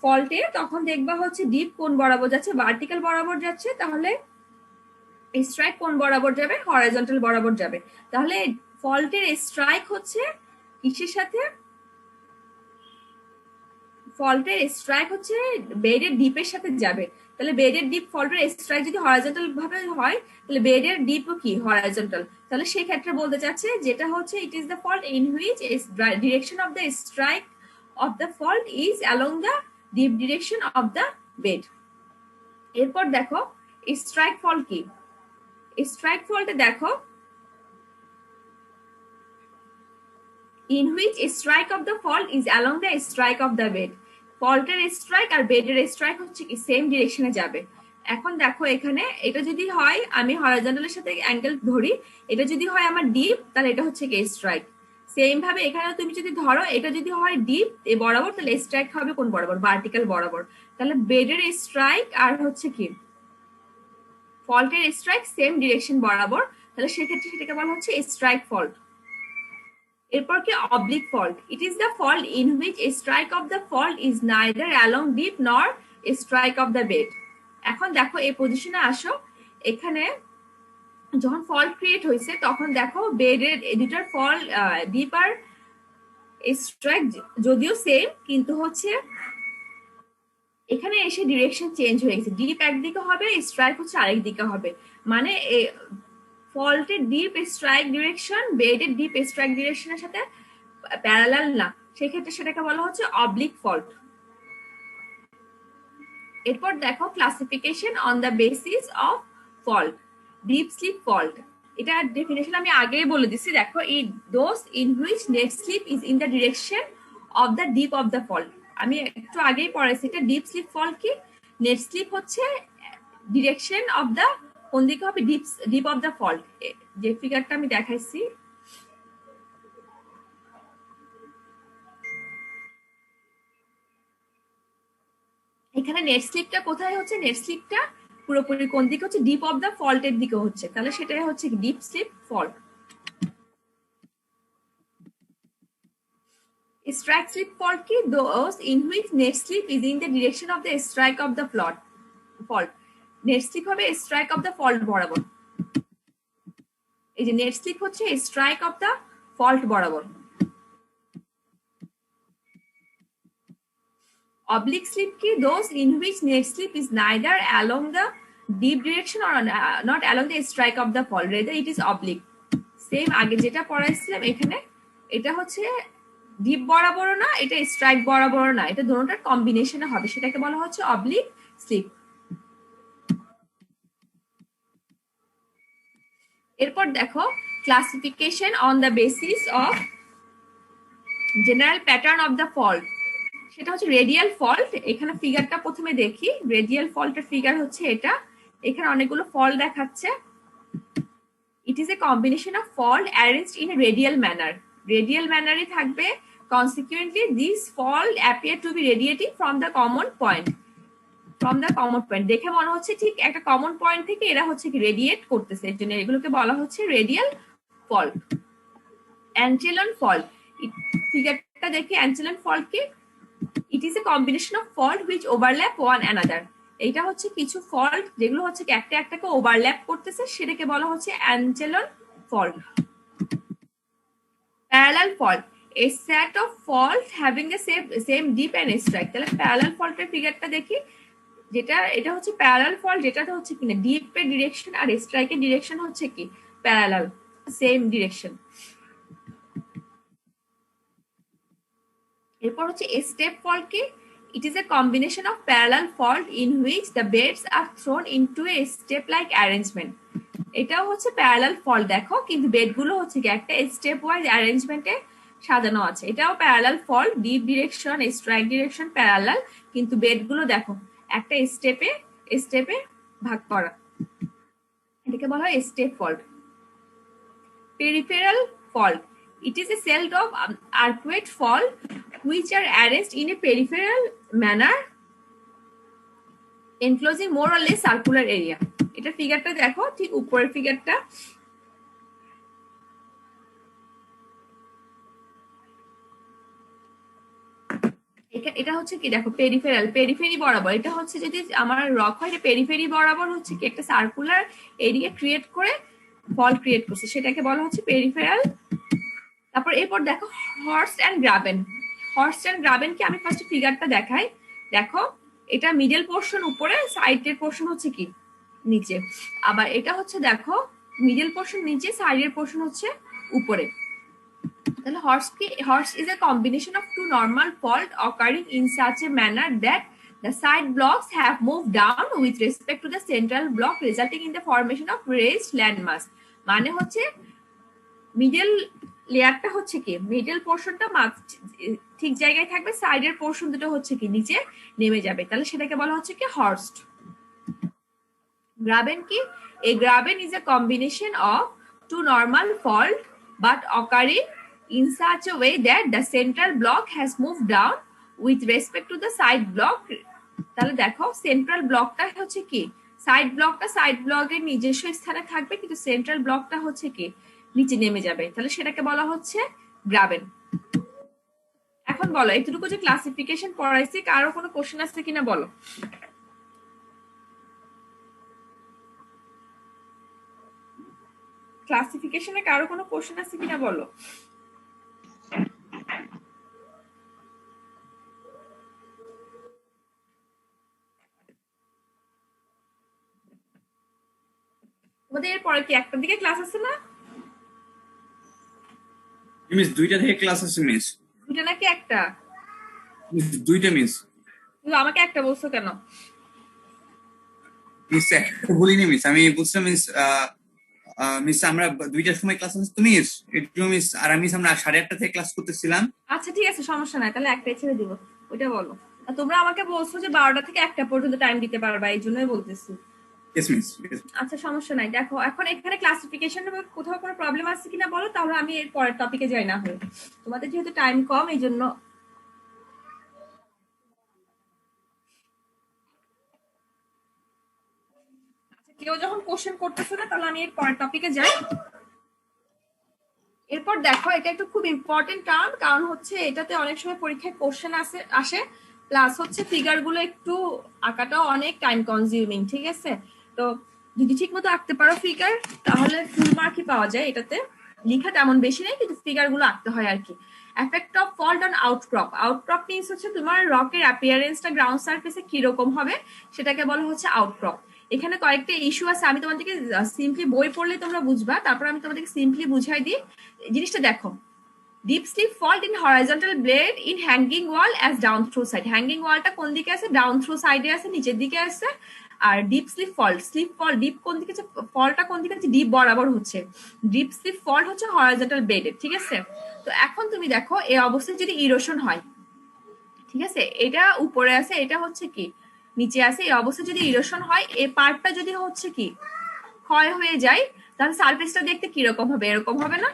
ফল্টে তখন দেখবা হচ্ছে ডিপ কোন বরাবর যাচ্ছে, ভার্টিক্যাল বরাবর যাচ্ছে, তাহলে স্ট্রাইক কোন বরাবর যাবে, হরাইজন্টাল বরাবর যাবে। তাহলে ফল্টের স্ট্রাইক হচ্ছে কিসের সাথে, ফল্টের স্ট্রাইক হচ্ছে বেডের ডিপের সাথে যাবে, তাহলে বেডের ডিপ ফল্টের স্ট্রাইক যদি হরাইজন্টাল ভাবে হয় তাহলে বেডের ডিপও কি হরাইজন্টাল, তাহলে সেই ক্ষেত্রে বলতে চাচ্ছে যেটা হচ্ছে ইট is the fault in which direction of the strike of the fault is along the dip direction of the bed. এরপর দেখো স্ট্রাইক ফল্ট কি, স্ট্রাইক ফল্টে দেখো in which strike of the fault is along the strike of the bed, ফল্টের strike আর বেডের strike হচ্ছে কি same ডিরেকশনে যাবে। এখন দেখো এখানে এটা যদি হয় আমি হরাইজন্টালের সাথে অ্যাঙ্গেল ধরি, এটা যদি হয় আমার ডিপ তাহলে এটা হচ্ছে কি স্ট্রাইক। সেম ভাবে এখানে তুমি যদি ধরো এটা যদি হয় ডিপ এ বরাবর তাহলে স্ট্রাইক হবে কোন বরাবর, ভার্টিক্যাল বরাবর। তাহলে বেডের স্ট্রাইক আর হচ্ছে কি ফল্টের স্ট্রাইক সেম ডিরেকশন বরাবর, তাহলে সেক্ষেত্রে সেটাকে বলা হচ্ছে স্ট্রাইক ফল্ট। এরপর কি oblique fault, it is the fault in which strike of the fault is neither along deep নর স্ট্রাইক অফ দ্য বেড। এখন দেখো এই পজিশনে আসো, এখানে যখন ফল্ট ক্রিয়েট হয়েছে তখন দেখো বেডের দুটার ফল ডিপ আর স্ট্রাইক যদিও সেম কিন্তু হচ্ছে এখানে এসে ডিরেকশন চেঞ্জ হয়ে গেছে, ডিপ একদিকে হবে স্ট্রাইক হচ্ছে আরেক দিকে হবে, মানে ফল্টের ডিপ স্ট্রাইক ডিরেকশন বেডের ডিপ স্ট্রাইক ডিরেকশনের সাথে প্যারালাল না, সেক্ষেত্রে সেটাকে বলা হচ্ছে অবলিক ফল্ট। এরপর দেখো classification on the basis of fault, dip slip fault, এটা ডেফিনেশন আমি আগেই বলে দিচ্ছি। দেখো এই those in which net slip is in the direction of the dip of the fault, আমি একটু আগেই পড়েছি এটা ডিপ স্লিপ ফল্ট কি, নেট স্লিপ হচ্ছে ডিরেকশন অফ দ্য কোন দিকে হবে ডিপ অফ দ্য ফল্ট, যে ফিগারটা আমি দেখাইছি এখানে নেট স্লিপটা কোথায় হচ্ছে, নেট স্লিপটা পুরোপুরি কোন দিকে হচ্ছে ডিপ অফ দ্য ফল্টের দিকে হচ্ছে, তাহলে সেটাই হচ্ছে dip slip fault. Strike slip fault কি, those in which net slip is in the direction of the strike of the fault, net slip হবে strike of the fault বরাবর, এই যে net slip হচ্ছে strike of the fault বরাবর। Oblique slip কি, those in which net slip is neither along the deep direction or not along the strike of the fault, rather it is oblique। Same আগে যেটা পড়াইছিলাম এখানে, এটা হচ্ছে deep বরাবর না, এটা স্ট্রাইক বরাবর না, এটা দুটোটার কম্বিনেশনে হবে, সেটাকে বলা হচ্ছে অবলিক স্লিপ। এরপর দেখো classification on the basis of general pattern of the fault, সেটা হচ্ছে রেডিয়াল ফল্ট। এখানে ফিগারটা প্রথমে দেখি, রেডিয়াল ফল্টের ফিগার হচ্ছে এটা, এখানে অনেকগুলো ফল্ট দেখাচ্ছে। It is a combination of fault arranged in a radial manner, radial ম্যানারে থাকবে। Consequently, these fault appear to be radiating from the common point. From the common point, দেখে মনে হচ্ছে ঠিক একটা কমন পয়েন্ট থেকে এরা হচ্ছে কি রেডিয়েট করতেছে, এর জন্য এগুলোকে বলা হচ্ছে রেডিয়াল ফল্ট। অ্যাঞ্চেলন ফল্ট, ফিগারটা দেখি অ্যাঞ্চেলন ফল্ট কি, it is a combination of fault which overlap one another, এইটা হচ্ছে কিছু ফল্ট যেগুলো হচ্ছে কি একটা একটাকে ওভারল্যাপ করতেছে, সেটাকে বলা হচ্ছে en echelon fault. Parallel fault, a set of fault having the same deep and strike, তাহলে প্যারালাল ফল্টের ফিগারটা দেখি, যেটা এটা হচ্ছে প্যারালাল ফল্ট, যেটাতে হচ্ছে কি না ডিপের ডিরেকশন আর স্ট্রাইকের ডিরেকশন হচ্ছে কি প্যারালাল, সেম ডিরেকশন। এরপর হচ্ছে স্টেপ ফল্ট কি, it is a combination of parallel fault in which the beds are thrown into a step like arrangement, এটাও হচ্ছে প্যারালাল ফল্ট দেখো, কিন্তু বেডগুলো হচ্ছে কি একটা স্টেপ ওয়াইজ অ্যারেঞ্জমেন্টে সাজানো আছে, এটাও parallel fault, deep direction strike direction parallel, কিন্তু বেডগুলো দেখো একটা স্টেপে স্টেপে ভাগ করা, এটাকে বলা হয় step fault. Peripheral fault, it is a set of arcuate fault which are arranged in a peripheral manner enclosing more or less circular area, এটা ফিগারটা দেখো ঠিক উপরের ফিগারটা, এটা হচ্ছে কি দেখো পেরিফেরাল, পেরিফেরি বরাবর, এটা হচ্ছে যদি আমার রক হয় এটা পেরিফেরি বরাবর হচ্ছে কি একটা সার্কুলার এরিয়া ক্রিয়েট করে ফল্ট ক্রিয়েট করছে, সেটাকে বলা হচ্ছে পেরিফেরাল। তারপর এরপর দেখো হর্স অ্যান্ড গ্রাবেন, হর্স অ্যান্ড গ্রাবেন কি আমি ফার্স্ট ফিগারটা দেখাই। দেখো এটা মিডল পোর্শন উপরে, সাইডের পোর্শন হচ্ছে কি নিচে। আবার এটা হচ্ছে দেখো মিডল পোর্শন নিচে, সাইডের পোর্শন হচ্ছে উপরে। তাহলে হর্স কি, horse is a combination of two normal fault occurring in such a manner that the side blocks have moved down with respect to the central block resulting in the formation of raised landmass। মানে হচ্ছে middle লেয়ারটা হচ্ছে কি, middle পোর্শনটা ঠিক জায়গায় থাকবে, সাইডের পোর্শন দুটো হচ্ছে কি নিচে নেমে যাবে, তাহলে সেটাকে বলা হচ্ছে কি হর্স্ট। গ্রাবেন কি, a graben is a combination of two normal fault but occurring in such a way that the central block has moved down with respect to the side block। তাহলে দেখো সেন্ট্রাল ব্লকটা হচ্ছে কি, সাইড ব্লকটা side ব্লকের নিজস্ব স্থানে থাকবে, কিন্তু সেন্ট্রাল ব্লকটা হচ্ছে কি নিচে নেমে যাবে, তাহলে সেটাকে বলা হচ্ছে গ্রাবেন। এখন বলো এতটুকু যে ক্লাসিফিকেশন পড়াইছি, কারো কোনো কোশ্চেন আছে কিনা বলো। ক্লাসিফিকেশনে কারো কোনো কোশ্চেন আছে কিনা বলো। তোমাদের এরপরে কি একটার দিকে ক্লাস আছে না? মিস দুইটা থেকে ক্লাস আছে মিস। দুইটা নাকি একটা? দুইটা মিস। তুমি আমাকে একটা বলছো কেন? মিস বলিনি মিস, আমি বুঝলাম মিস। মিস আমরা দুইটার সময় ক্লাস আছে তো মিস, একটু মিস। আর মিস আমরা 8:30 থেকে ক্লাস করতেছিলাম। আচ্ছা ঠিক আছে, সমস্যা নাই, তাহলে একটাই ছেড়ে দিব, ওইটা বলো। আর তোমরা আমাকে বলছো যে 12টা থেকে 1টা পর্যন্ত টাইম দিতে পারবা, এই জন্যই বলতেছি। Yes miss. আচ্ছা সমস্যা নাই। দেখো এখন এখানে ক্লাসিফিকেশনের কোথাও কোনো প্রবলেম আছে কিনা বলো, তাহলে আমি এর পরের টপিকে যাই না হলে। তোমাদের যেহেতু টাইম কম এই জন্য। কেউ যখন কোশ্চেন করতেছে না তাহলে আমি এর পরের টপিকে যাই। এরপর দেখো এটা একটু খুব ইম্পর্টেন্ট টার্ম, কারণ হচ্ছে এটাতে অনেক সময় পরীক্ষায় কোশ্চেন আসে, প্লাস হচ্ছে ফিগার গুলো একটু আঁকাটাও অনেক টাইম কনজিউমিং, ঠিক আছে। তো যদি ঠিক মতো আঁকতে পারো ফিগার তাহলে ফুল মার্কই পাওয়া যায়। এটাতে লেখা তেমন বেশি নেই, কিন্তু ফিগার গুলো আঁকতে হয় আর কি। Effect of fault on outcrop. Outcrop means হচ্ছে তোমার রকের অ্যাপিয়ারেন্সটা গ্রাউন্ড সারফেসে কিরকম হবে সেটাকে বলা হচ্ছে আউটক্রপ। এখানে কয়েকটা ইস্যু আছে, আমি তোমাদেরকে সিম্পলি বই পড়লে তোমরা বুঝবা, তারপর আমি তোমাদেরকে সিম্পলি বুঝাই দিই। জিনিসটা দেখো, dip slip fault in horizontal blade in hanging wall as down throw side. Hanging ওয়ালটা কোন দিকে আছে, ডাউন থ্রু সাইডে আছে, নিচের দিকে আছে। আর ডিপ স্লিপ ফল্ট, ডিপ কোন দিকে আছে, ফলটা কোন দিকে আছে, ডিপ বরাবর হচ্ছে। ডিপ স্লিপ ফল্ট হচ্ছে হরাইজন্টাল ব্লেডে, ঠিক আছে। তো এখন তুমি দেখো এই অবস্থায় যদি ইরোশন হয়, ঠিক আছে, এটা উপরে আছে, এটা হচ্ছে কি নিচে আছে, এই অবস্থায় যদি ইরোশন হয়, এই পার্টটা যদি হচ্ছে কি ক্ষয় হয়ে যায়, তাহলে সারফেসটা দেখতে কিরকম হবে, এরকম হবে না?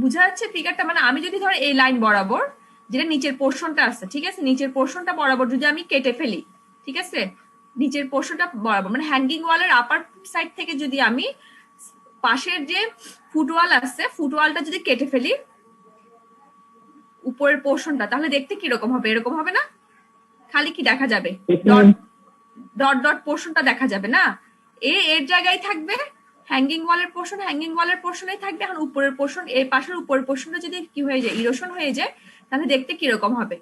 বুঝা যাচ্ছে ফিগারটা? মানে আমি যদি ধরো এই লাইন বরাবর, যেটা নিচের পোর্শনটা আছে, ঠিক আছে, নিচের পোর্শনটা বরাবর যদি আমি কেটে ফেলি, ঠিক আছে, নিচের পোর্শনটা বরাবর মানে হ্যাঙ্গিং ওয়ালের আপার সাইড থেকে যদি আমি পাশের যে ফুটওয়াল আছে, ফুটওয়ালটা যদি কেটে ফেলি উপরের পোর্শনটা, তাহলে দেখতে কিরকম হবে, এরকম হবে না? খালি কি দেখা যাবে, ডট ডট পোর্শনটা দেখা যাবে না, এর জায়গায় থাকবে, হ্যাঙ্গিং ওয়ালের পোর্শনেই থাকবে। এখন উপরের পোর্শন, এই পাশের উপরের পোর্শনটা যদি কি হয়ে যায়, ইরোশন হয়ে যায়, তাহলে দেখতে কিরকম হবে,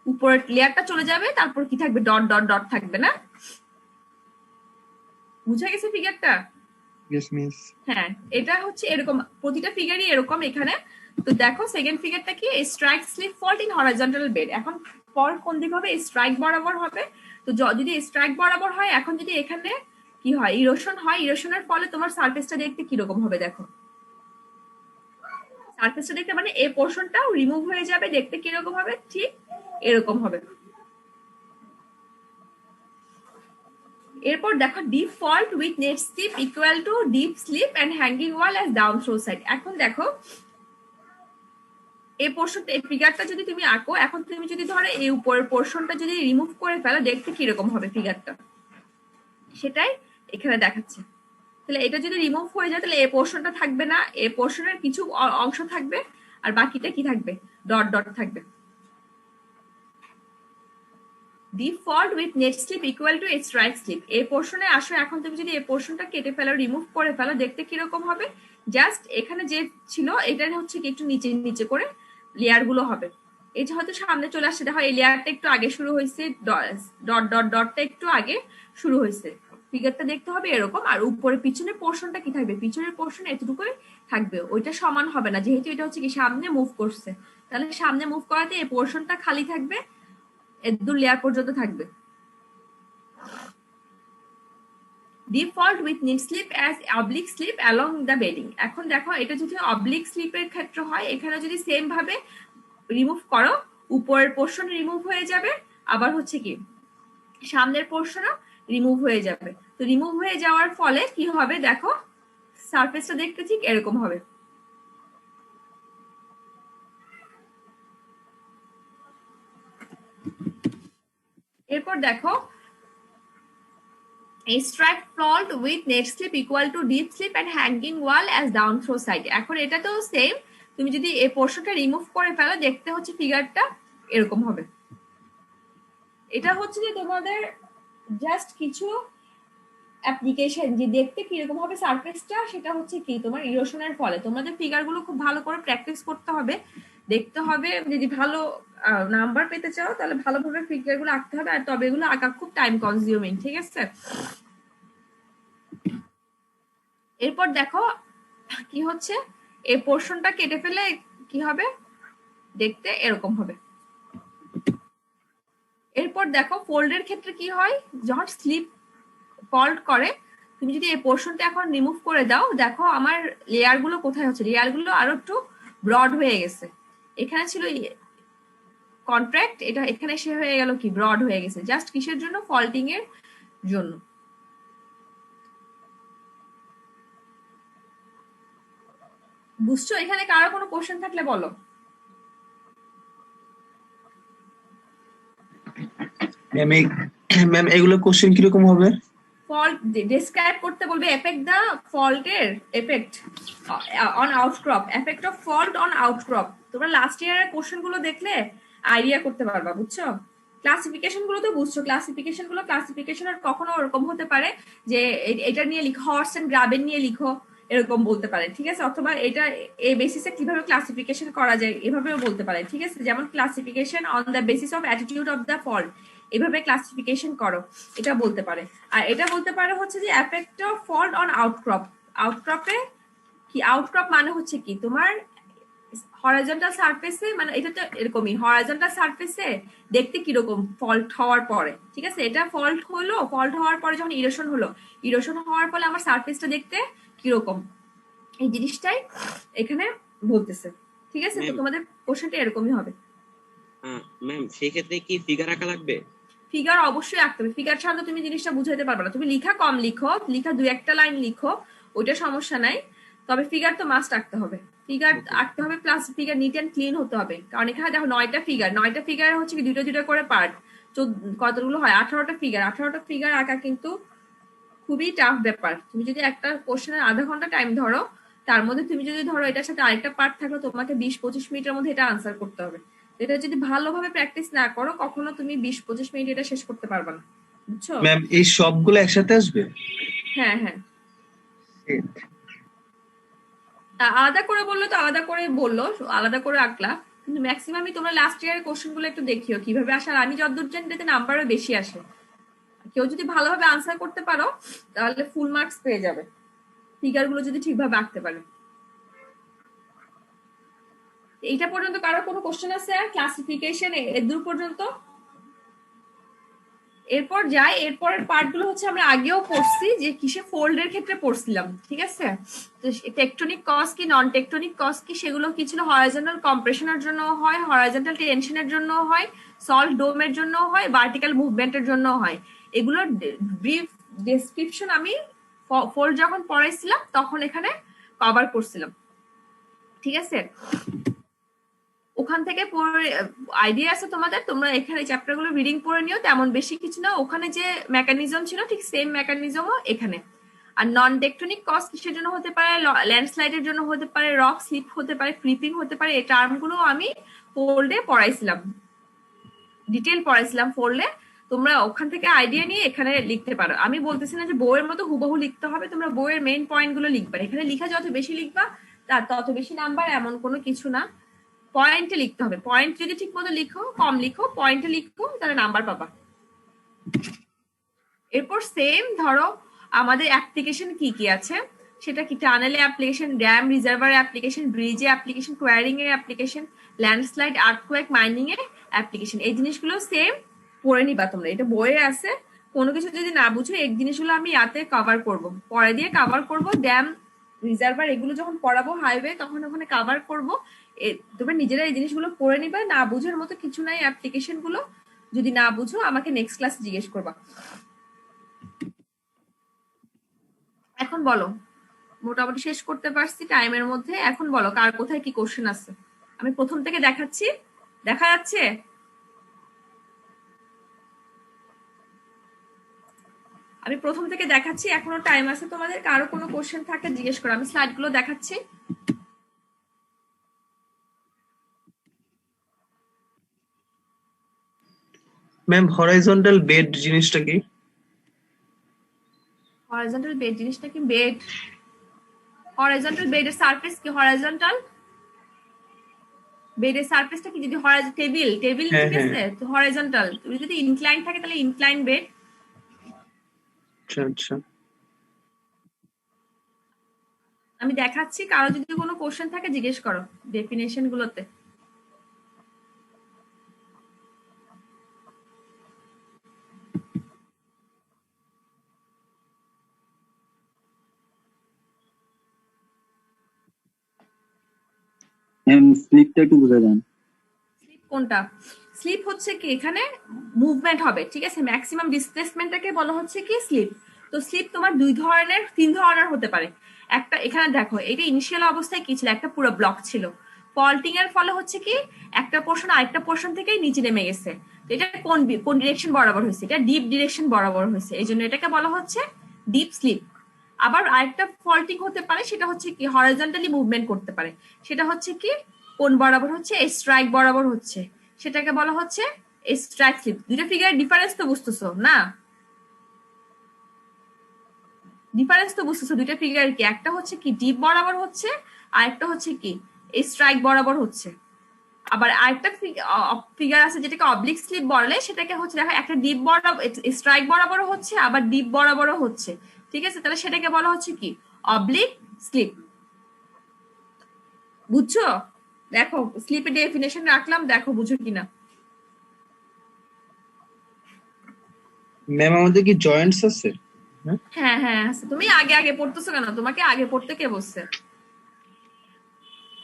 উপরের লেয়ারটা চলে যাবে, তারপর কি থাকবে, ডট ডট ডট থাকবে না? বুঝা গেছে ফিগারটা? হ্যাঁ, এটা হচ্ছে এরকম, প্রতিটা ফিগারই এরকম এখানে। তো দেখো সেকেন্ড ফিগারটা কি, strike slip fault in horizontal bed. এখন পর কোন দিকে হবে, স্ট্রাইক বরাবর হবে। তো যদি স্ট্রাইক বরাবর হয়, এখন যদি এখানে কি হয়, ইরোশন হয়, ইরোশনের ফলে তোমার সারফেসটা দেখতে কিরকম হবে, দেখো সারফেসটা দেখতে মানে এই পোর্শনটাও রিমুভ হয়ে যাবে, দেখতে কিরকম হবে, ঠিক এরকম হবে। এরপর দেখো dip fault with net slip equal to dip slip and hanging wall as down throw side. এখন দেখো এই পোর্শনটা, এই ফিগারটা যদি তুমি আঁকো, এখন তুমি যদি ধরো এই উপরের পোর্শনটা যদি রিমুভ করে ফেলো, দেখতে কিরকম হবে ফিগারটা, সেটাই এখানে দেখাচ্ছে। তাহলে এটা যদি রিমুভ হয়ে যায়, তাহলে এই পোর্শনটা থাকবে না, এই পোর্শনের কিছু অংশ থাকবে, আর বাকিটা কি থাকবে, ডট ডট থাকবে। Dip fault with net slip equal to strike slip. এই পোর্শনে আসো, এখন তুমি যদি এই পোর্শনটা কেটে ফেলো, রিমুভ করে ফেলো, দেখতে কিরকম হবে, জাস্ট এখানে যে ছিল এটা হচ্ছে কি একটু নিচে নিচে করে লেয়ার গুলো হবে। এই যে হয়তো সামনে চলে আসছে, দেখো এই লেয়ারটা একটু আগে শুরু হয়েছে, ডট ডট ডটটা একটু আগে শুরু হয়েছে। ফিগারটা দেখতে হবে এরকম। আর উপরে পিছনের পোর্শনটা কি থাকবে, পিছনের পোর্শন এতটুকুই থাকবে, ওইটা সমান হবে না, যেহেতু এটা হচ্ছে কি সামনে মুভ করছে। তাহলে সামনে মুভ করাতে এই পোর্শনটা খালি থাকবে, দূর লেয়ার পর্যন্ত থাকবে। Dip fault with net slip as oblique slip along the bedding. এখন দেখো এটা যদি অবলিক স্লিপের ক্ষেত্রে হয়, এখানে যদি সেম ভাবে রিমুভ করো, উপরের পোর্শন রিমুভ হয়ে যাবে, আবার হচ্ছে কি সামনের পোর্শনও রিমুভ হয়ে যাবে। তো রিমুভ হয়ে যাওয়ার ফলে কি হবে দেখো, সারফেসটা দেখতে ঠিক এরকম হবে। এরপর দেখো a strike fault with net slip equal to deep slip and hanging wall as down throw side। এখন এটা তো সেম, তুমি যদি এই পোর্শনটা রিমুভ করে ফেলো দেখতে হচ্ছে ফিগারটা এরকম হবে। এটা হচ্ছে যে তোমাদের জাস্ট কিছু অ্যাপ্লিকেশন যে দেখতে কিরকম হবে সারফেসটা, সেটা হচ্ছে কি তোমার ইরোশনের ফলে। তোমাদের ফিগারগুলো খুব ভালো করে প্র্যাকটিস করতে হবে, দেখতে হবে। যদি ভালো নাম্বার পেতে চাও তাহলে ভালোভাবে ফিগারগুলো আঁকতে হবে, আর তবে এগুলো আঁকা খুব টাইম কনজিউমিং, ঠিক আছে। এরপর দেখো কি হচ্ছে, এই পোর্শনটা কেটে ফেলে কি হবে, দেখতে এরকম হবে। এরপর দেখো ফোল্ডের ক্ষেত্রে কি হয়, যখন স্লিপ ফল্ট করে তুমি যদি এই পোর্শনটা এখন রিমুভ করে দাও, দেখো আমার লেয়ার গুলো কোথায় হচ্ছে, লেয়ার গুলো আরো একটু ব্রড হয়ে গেছে। এখানে ছিল কন্ট্রাক্ট, এটা এখানে সে হয়ে গেল কি ব্রড হয়ে গেছে, জাস্ট কিসের জন্য, ফল্টিং এর জন্য। বুঝছো? এখানে কারো কোনো কোশ্চেন থাকলে বলো। ম্যাম এগুলো কোশ্চেন কিরকম হবে? ফল্ট ডেসক্রাইব করতে বলবে, এফেক্ট দা ফল্টের effect on outcrop, effect of fault on outcrop. তোমরা লাস্ট ইয়ারের কোশ্চেন গুলো দেখলে আইডিয়া করতে পারবা, বুঝছো। ক্লাসিফিকেশন গুলো তো বুঝছো, ক্লাসিফিকেশন আর কখনো ওরকম হতে পারে যে এটা নিয়ে লিখো, হর্স এন্ড গ্রাবেন নিয়ে লিখো, এরকম বলতে পারে, ঠিক আছে। অথবা এটা এই বেসিসে কিভাবে ক্লাসিফিকেশন করা যায় এভাবেও বলতে পারে, ঠিক আছে। যেমন classification on the basis of attitude of the fault, এভাবে ক্লাসিফিকেশন করো, এটা বলতে পারে। আর এটা বলতে পারে হচ্ছে যে effect of fault on outcrop. আউটক্রপে কি, আউটক্রপ মানে হচ্ছে কি তোমার হরাইজন্টাল সারফেসে, মানে এটা তো এরকমই, হরাইজন্টাল সারফেসে দেখতে কিরকম ফল্ট হওয়ার পরে, ঠিক আছে। এটা ফল্ট হলো, ফল্ট হওয়ার পরে যখন ইরোশন হলো, ইরোশন হওয়ার ফলে আমার সারফেসটা দেখতে কিরকম, এই জিনিসটাই এখানে বলতেছে, ঠিক আছে। তো তোমাদের কোশ্চেনটা এরকমই হবে। ম্যাম সেই ক্ষেত্রে কি ফিগার আঁকা লাগবে? ফিগার অবশ্যই আঁকতে হবে, ফিগার ছাড়া তুমি জিনিসটা বুঝাইতে পারবে না। তুমি লিখা কম লিখো, লিখা দুই একটা লাইন লিখো, ওইটা সমস্যা নাই, তবে ফিগার তো মাস্ট আঁকতে হবে। ফিগার আঁকতে হবে, plus figure neat and clean হতে হবে। কারণ এখানে দেখো 9টা ফিগার হচ্ছে কি দুটো দুটো করে পার্ট, কতগুলো হয় 18টা ফিগার আঁকা কিন্তু খুবই টাফ ব্যাপার। তুমি যদি একটা কোশ্চেনের আধা ঘন্টা টাইম ধরো, তার মধ্যে তুমি যদি ধরো এটার সাথে আরেকটা পার্ট থাকলো, তোমাকে 20-25 মিনিটের মধ্যে এটা আনসার করতে হবে। এটা যদি ভালোভাবে প্র্যাকটিস না করো, কখনো তুমি 20-25 মিনিট এটা শেষ করতে পারবে না, বুঝছো। ম্যাম এই সবগুলো একসাথে আসবে? হ্যাঁ হ্যাঁ, আলাদা করে বললো তো আলাদা করে বললো, আলাদা করে আঁকলা, কিন্তু ম্যাক্সিমামই তোমরা লাস্ট ইয়ারের কোশ্চেন গুলো একটু দেখিও কিভাবে আসার। আমি যতদূর জানি এটাতে নাম্বারও বেশি আসে। কেউ যদি ভালোভাবে আনসার করতে পারো তাহলে ফুল মার্কস পেয়ে যাবে, ফিগার গুলো যদি ঠিকভাবে আঁকতে পারে। এইটা পর্যন্ত কারো কোনো কোশ্চেন আছে? ক্লাসিফিকেশন এদূর পর্যন্ত? এরপর যাই, এরপরের পার্ট গুলো হচ্ছে আমরা আগেও পড়ছি, যে কিসে ফোল্ডের ক্ষেত্রে পড়ছিলাম, ঠিক আছে। তো টেকটনিক কজ কি, নন টেকটনিক কজ কি, সেগুলো কি ছিল, হরাইজন্টাল কম্প্রেশনের জন্য হয়, হরাইজন্টাল টেনশনের জন্য হয়, সল্ট ডোমের জন্য হয়, ভার্টিক্যাল মুভমেন্টের জন্য হয়। এগুলোর ব্রিফ ডেসক্রিপশন আমি ফোল্ড যখন পড়াইছিলাম তখন এখানে কভার করছিলাম, ঠিক আছে। ওখান থেকে আইডিয়া আছে তোমাদের, তোমরা এখানে চ্যাপ্টার গুলো রিডিং পড়ে নিও, তেমন বেশি কিছু না। ওখানে যে মেকানিজম ছিল ঠিক সেম মেকানিজমও এখানে। আর নন টেকটনিক কজ কিসের জন্য হতে পারে, ল্যান্ডস্লাইডের জন্য হতে পারে, রক স্লিপ হতে পারে, ক্রিপিং হতে পারে। এই টার্মগুলো আমি ফোল্ডে পড়াইছিলাম, ডিটেল পড়াইছিলাম ফোল্ডে। তোমরা ওখান থেকে আইডিয়া নিয়ে এখানে লিখতে পারো। আমি বলতেছি না যে বইয়ের মতো হুবহু লিখতে হবে, তোমরা বইয়ের মেইন পয়েন্ট গুলো লিখবা। এখানে লিখা যত বেশি লিখবা তার তত বেশি নাম্বার, এমন কোনো কিছু না। পয়েন্টে লিখতে হবে, পয়েন্ট যদি ঠিক মতো লিখো, কম লিখো, পয়েন্টে লিখো, তাহলে নাম্বার পাবা। এরপর সেম ধরো আমাদের অ্যাপ্লিকেশন কি কি আছে, সেটা কি টানেলে অ্যাপ্লিকেশন, ড্যাম রিজার্ভার অ্যাপ্লিকেশন, ব্রিজে অ্যাপ্লিকেশন, কোয়ারিং এর অ্যাপ্লিকেশন, ল্যান্ডস্লাইড আর্থকোয়েক মাইনিং এর অ্যাপ্লিকেশন। এই জিনিসগুলো সেম পড়ে নিবা তোমরা, এটা বইয়ে আছে। কোনো কিছু যদি না বুঝো এই জিনিসগুলো আমি ইয়াতে কভার করব, পরে দিয়ে কভার করব। ড্যাম রিজার্ভার এগুলো যখন পড়াবো হাইওয়ে তখন ওখানে কভার করব। তোমরা নিজেরা এই জিনিসগুলো পড়ে নিবা, না বুঝার মতো কিছু নাই। অ্যাপ্লিকেশন গুলো যদি না বুঝো আমাকে নেক্সট ক্লাসে জিজ্ঞেস করবা। এখন বলো, মোটামুটি শেষ করতে পারছি টাইমের মধ্যে। এখন বলো কার কোথায় কি কোশ্চেন আছে। আমি প্রথম থেকে দেখাচ্ছি, দেখা যাচ্ছে? আমি প্রথম থেকে দেখাচ্ছি, এখনো টাইম আছে তোমাদের। কারো কোনো কোশ্চেন থাকলে জিজ্ঞেস করো। আমি স্লাইড গুলো দেখাচ্ছি। ম্যাম হরাইজন্টাল বেড জিনিসটা কি? হরাইজন্টাল বেড জিনিসটা কি? বেড, হরাইজন্টাল বেডের সারফেস কি? হরাইজন্টাল বেডের সারফেসটা কি? যদি টেবিল টেবিল হ্যাঁ, ঠিক হ্যাঁ। আছে তো হরাইজন্টাল। তুমি যদি ইনক্লাইন থাকে তাহলে ইনক্লাইন বেড। আচ্ছা, আচ্ছা। আমি দেখাচ্ছি, কারো যদি কোনো কোশ্চেন থাকে জিজ্ঞেস করো ডেফিনেশন গুলোতে। স্লিপটা একটু বুঝে দেন। স্লিপ কোনটা? স্লিপ হচ্ছে কি এখানে মুভমেন্ট হবে, ঠিক আছে? ম্যাক্সিমাম ডিসপ্লেসমেন্টটাকে বলা হচ্ছে কি স্লিপ। তো স্লিপ তোমার তিন ধরনের হতে পারে। একটা এখানে দেখো, এটা ইনিশিয়াল অবস্থায় কি ছিল? একটা পুরো ব্লক ছিল। ফল্টিং এর ফলে হচ্ছে কি একটা পোর্শন আরেকটা পোর্শন থেকে নিচে নেমে গেছে। তো এটা কোন ডিরেকশন বরাবর হয়েছে? এটা ডিপ ডিরেকশন বরাবর হয়েছে, এই জন্য এটাকে বলা হচ্ছে ডিপ স্লিপ। আবার আরেকটা ফল্টিং হতে পারে, সেটা হচ্ছে কি হরাইজন্টালি মুভমেন্ট করতে পারে। সেটা হচ্ছে কি কোন বরাবর হচ্ছে? স্ট্রাইক বরাবর হচ্ছে, সেটাকে বলা হচ্ছে স্ট্রাইক স্লিপ। দুইটা ফিগারের ডিফারেন্স তো বুঝতেছো না? ডিফারেন্স তো বুঝতেছো দুইটা ফিগার কি? একটা হচ্ছে কি ডিপ বরাবর হচ্ছে, আর একটা হচ্ছে কি স্ট্রাইক বরাবর হচ্ছে। আবার আরেকটা ফিগার আছে যেটাকে অবলিক স্লিপ বলে, সেটাকে হচ্ছে দেখো একটা ডিপ বরাবর স্ট্রাইক বরাবরও হচ্ছে, আবার ডিপ বরাবরও হচ্ছে, ঠিক আছে? তাহলে সেটাকে বলা হচ্ছে কি অবলিক স্লিপ। বুঝছো? দেখো স্লিপের ডেফিনেশন রাখলাম, দেখো বুঝো কিনা। ম্যাম আমাদের কি জয়েন্টস আছে? হ্যাঁ হ্যাঁ আছে। তুমি আগে আগে পড়তেছো কেন? তোমাকে আগে পড়তে কে বলছে?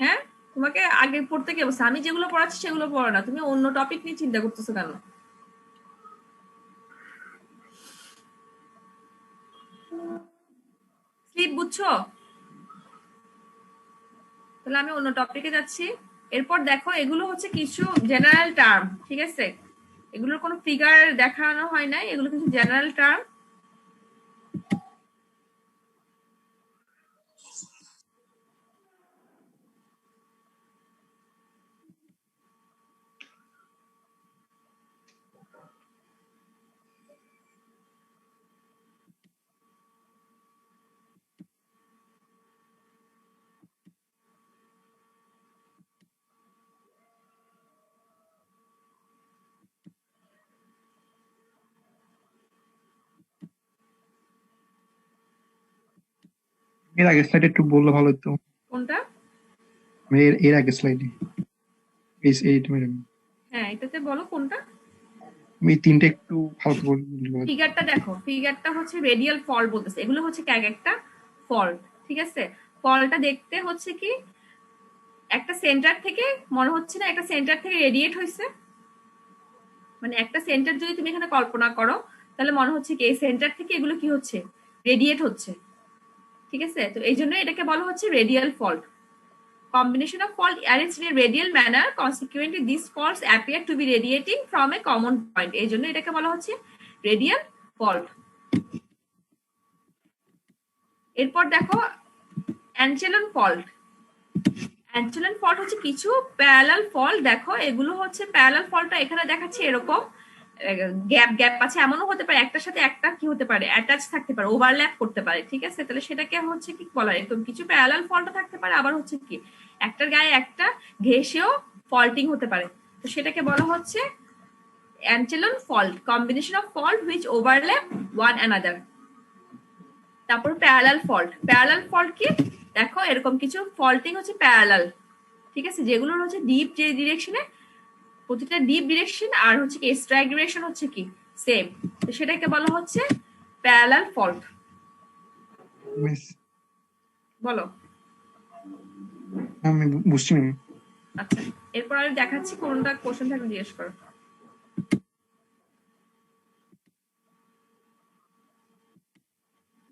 হ্যাঁ, তোমাকে আগে পড়তে কে বলছে? আমি যেগুলো পড়াচ্ছি সেগুলো পড়ো না, তুমি অন্য টপিক নিয়ে চিন্তা করতেছো কেন? স্লিপ বুঝছো? তাহলে আমি অন্য টপিকে যাচ্ছি। এরপর দেখো এগুলো হচ্ছে কিছু জেনারেল টার্ম, ঠিক আছে? এগুলোর কোনো ফিগার দেখানো হয় নাই, এগুলো কিছু জেনারেল টার্ম। এর আগের স্লাইডে একটু বললে ভালো হতো। কোনটা? এর আগের স্লাইডে এইট ম্যাডাম, হ্যাঁ এটাতে বলো কোনটা। এই তিনটে একটু ভালো করে বললে। ফিগারটা দেখো, ফিগারটা হচ্ছে রেডিয়াল ফল বলতেছে। এগুলো হচ্ছে এক একটা ফল্ট, ঠিক আছে? ফলটা দেখতে হচ্ছে কি একটা সেন্টার থেকে, মনে হচ্ছে না একটা সেন্টার থেকে রেডিয়েট হয়েছে? মানে একটা সেন্টার যদি তুমি এখানে কল্পনা করো তাহলে মনে হচ্ছে কি এই সেন্টার থেকে এগুলো কি হচ্ছে? রেডিয়েট হচ্ছে, ঠিক আছে? তো এই জন্য এটাকে বলা হচ্ছে radial fault. Combination of fault arranged in a radial manner, consequently these faults appear to be radiating from a common point. এই জন্য এটাকে বলা হচ্ছে রেডিয়াল ফল্ট। এরপর দেখো অ্যাঞ্চেলন ফল্ট। অ্যাঞ্চেলন ফল্ট হচ্ছে কিছু প্যারালাল ফল্ট। দেখো এগুলো হচ্ছে প্যারালাল ফল্টটা এখানে দেখাচ্ছে এরকম, গ্যাপ গ্যাপ আছে, এমনও হতে পারে একটার সাথে একটা কি হতে পারে, অ্যাটাচ থাকতে পারে, ওভারল্যাপ করতে পারে, ঠিক আছে? তাহলে সেটাকে হচ্ছে কি বলা হয়, এরকম কিছু প্যারালাল ফল্ট থাকতে পারে, আবার হচ্ছে কি একটার গায়ে একটা ঘেঁষেও ফল্টিং হতে পারে, তো সেটাকে বলা হচ্ছে en echelon fault, combination of fault which overlap one another. তারপর প্যারালাল ফল্ট, প্যারালাল ফল্ট কি দেখো এরকম কিছু ফল্টিং হচ্ছে প্যারালাল, ঠিক আছে, যেগুলোর হচ্ছে ডিপ যে ডিরেকশনে, প্রতিটা ডিপ ডিরেকশন আর হচ্ছে কি স্ট্রাইক ডিরেকশন হচ্ছে কি সেম, তো সেটাকে বলা হচ্ছে প্যারালাল ফল্ট। মিস বলো। আমি বুঝছি ম্যাম। আচ্ছা, এরপর আমি দেখাচ্ছি কোনটা কোশ্চেন থাকলে জিজ্ঞেস করো।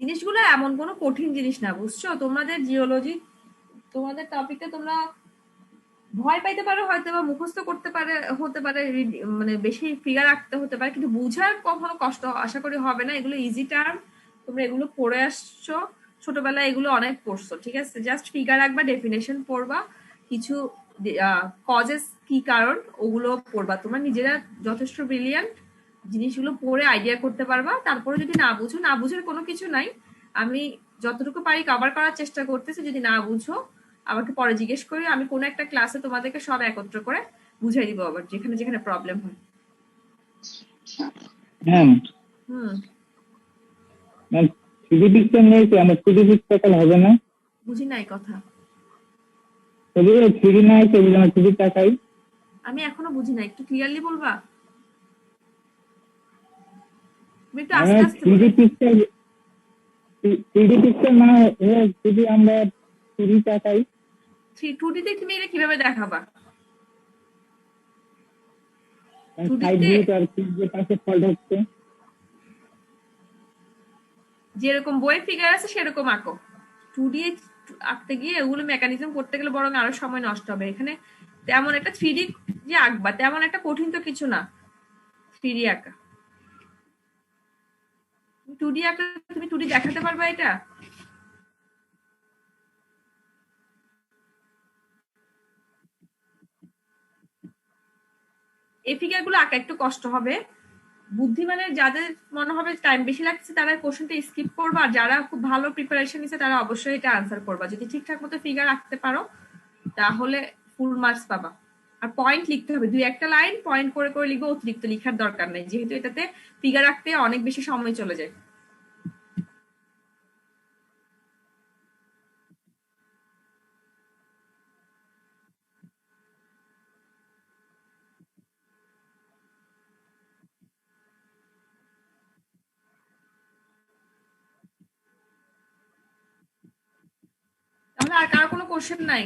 জিনিসগুলো এমন কোনো কঠিন জিনিস না, বুঝছো? তোমাদের জিওলজি, তোমাদের টপিকটা তোমরা ভয় পাইতে পারো হয়তো, বা মুখস্থ করতে পারে হতে পারে, মানে বেশি ফিগার রাখতে হতে পারে, কিন্তু বুঝার কখনো কষ্ট আশা করি হবে না। এগুলো ইজি টার্ম, তোমরা এগুলো পড়ে আসছো ছোটবেলায়, এগুলো অনেক পড়ছো, ঠিক আছে? জাস্ট ফিগার রাখবা, ডেফিনেশন পড়বা, কিছু কজেস কি কারণ ওগুলো পড়বা, তোমরা নিজেরা যথেষ্ট ব্রিলিয়ান্ট, জিনিসগুলো পড়ে আইডিয়া করতে পারবা। তারপরে যদি না বুঝো, না বুঝার কোনো কিছু নাই, আমি যতটুকু পারি কভার করার চেষ্টা করতেছি, যদি না বুঝো আমাকে পরে জিজ্ঞেস করি, আমি কোনো একটা ক্লাসে তোমাদেরকে সব একত্র করে বুঝাই দিব, আবার যেখানে যেখানে প্রবলেম হয়। ম্যাম হুম, ম্যাম থ্রিডি পিকচার নিয়েছি, আমার থ্রিডি পিকচার হবে না? বুঝি নাই কথা, যদি থ্রিডি না আছে আমার থ্রিডি টাকাই। আমি এখনো বুঝি নাই, একটু ক্লিয়ারলি বলবা? তুমি একটু আস্তে আমার আস্তে থ্রিডি বলো। পিকচার, থ্রিডি পিকচার না যদি আমরা থ্রিডি টাকাই। 2D তে তুমি এটা কিভাবে দেখাবা? সাইড 2D তে ভিউ আর যে পাশে ফল্ট হচ্ছে। যেরকম বইয়ের ফিগার আছে সেরকম আঁকো। 2D আঁকতে গিয়ে ওগুলো মেকানিজম করতে গেলে বরং আরো সময় নষ্ট হবে। এখানে তেমন একটা 3D যে আঁকবা তেমন একটা কঠিন তো কিছু না 3D আঁকা। 2D আঁকলে তুমি 2D দেখাতে পারবা এটা? এই ফিগার গুলো আঁকা একটু কষ্ট হবে, বুদ্ধিমানের যাদের মনে হবে টাইম বেশি লাগছে তারা কোশ্চেনটা স্কিপ করবা, আর যারা খুব ভালো প্রিপারেশন নিছে তারা অবশ্যই এটা আনসার করবা। যদি ঠিকঠাক মতো ফিগার আঁকতে পারো তাহলে ফুল মার্কস পাবা। আর পয়েন্ট লিখতে হবে, দুই একটা লাইন পয়েন্ট করে করে লিখবে, অতিরিক্ত লিখার দরকার নেই, যেহেতু এটাতে ফিগার আঁকতে অনেক বেশি সময় চলে যায়। তাহলে আর কারো কোনো কোশ্চেন নাই?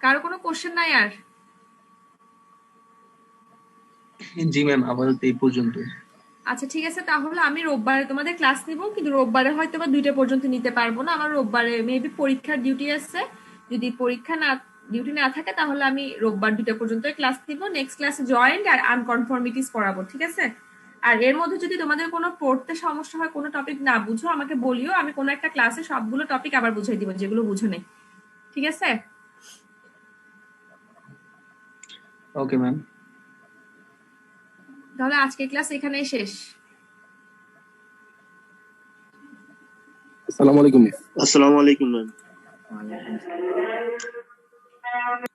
কারো কোনো কোশ্চেন নাই আর? জি ম্যাম, আপাতত এই পর্যন্ত। আচ্ছা ঠিক আছে, তাহলে আমি রোববারে তোমাদের ক্লাস নিব, কিন্তু রোববারে হয়তো বা 2টা পর্যন্ত নিতে পারবো না, আমার রোববারে মেবি পরীক্ষার ডিউটি আছে। যদি পরীক্ষা না ডিউটি না থাকে তাহলে আমি রোববার 2টা পর্যন্ত ক্লাস নিব। নেক্সট ক্লাসে জয়েন্ট আর আনকনফর্মিটিস পড়াবো, ঠিক আছে? আর এর মধ্যে যদি তোমাদের কোনো পড়তে সমস্যা হয়, কোনো টপিক না বুঝো আমাকে বলিও, আমি কোনো একটা ক্লাসে সবগুলো টপিক আবার বুঝাই দিব যেগুলো বুঝো নেই, ঠিক আছে? Okay ma'am. তাহলে আজকে ক্লাস এখানেই শেষ। আসসালামু আলাইকুম। আসসালামু আলাইকুম ম্যাম। ওয়ালাইকুম আসসালাম।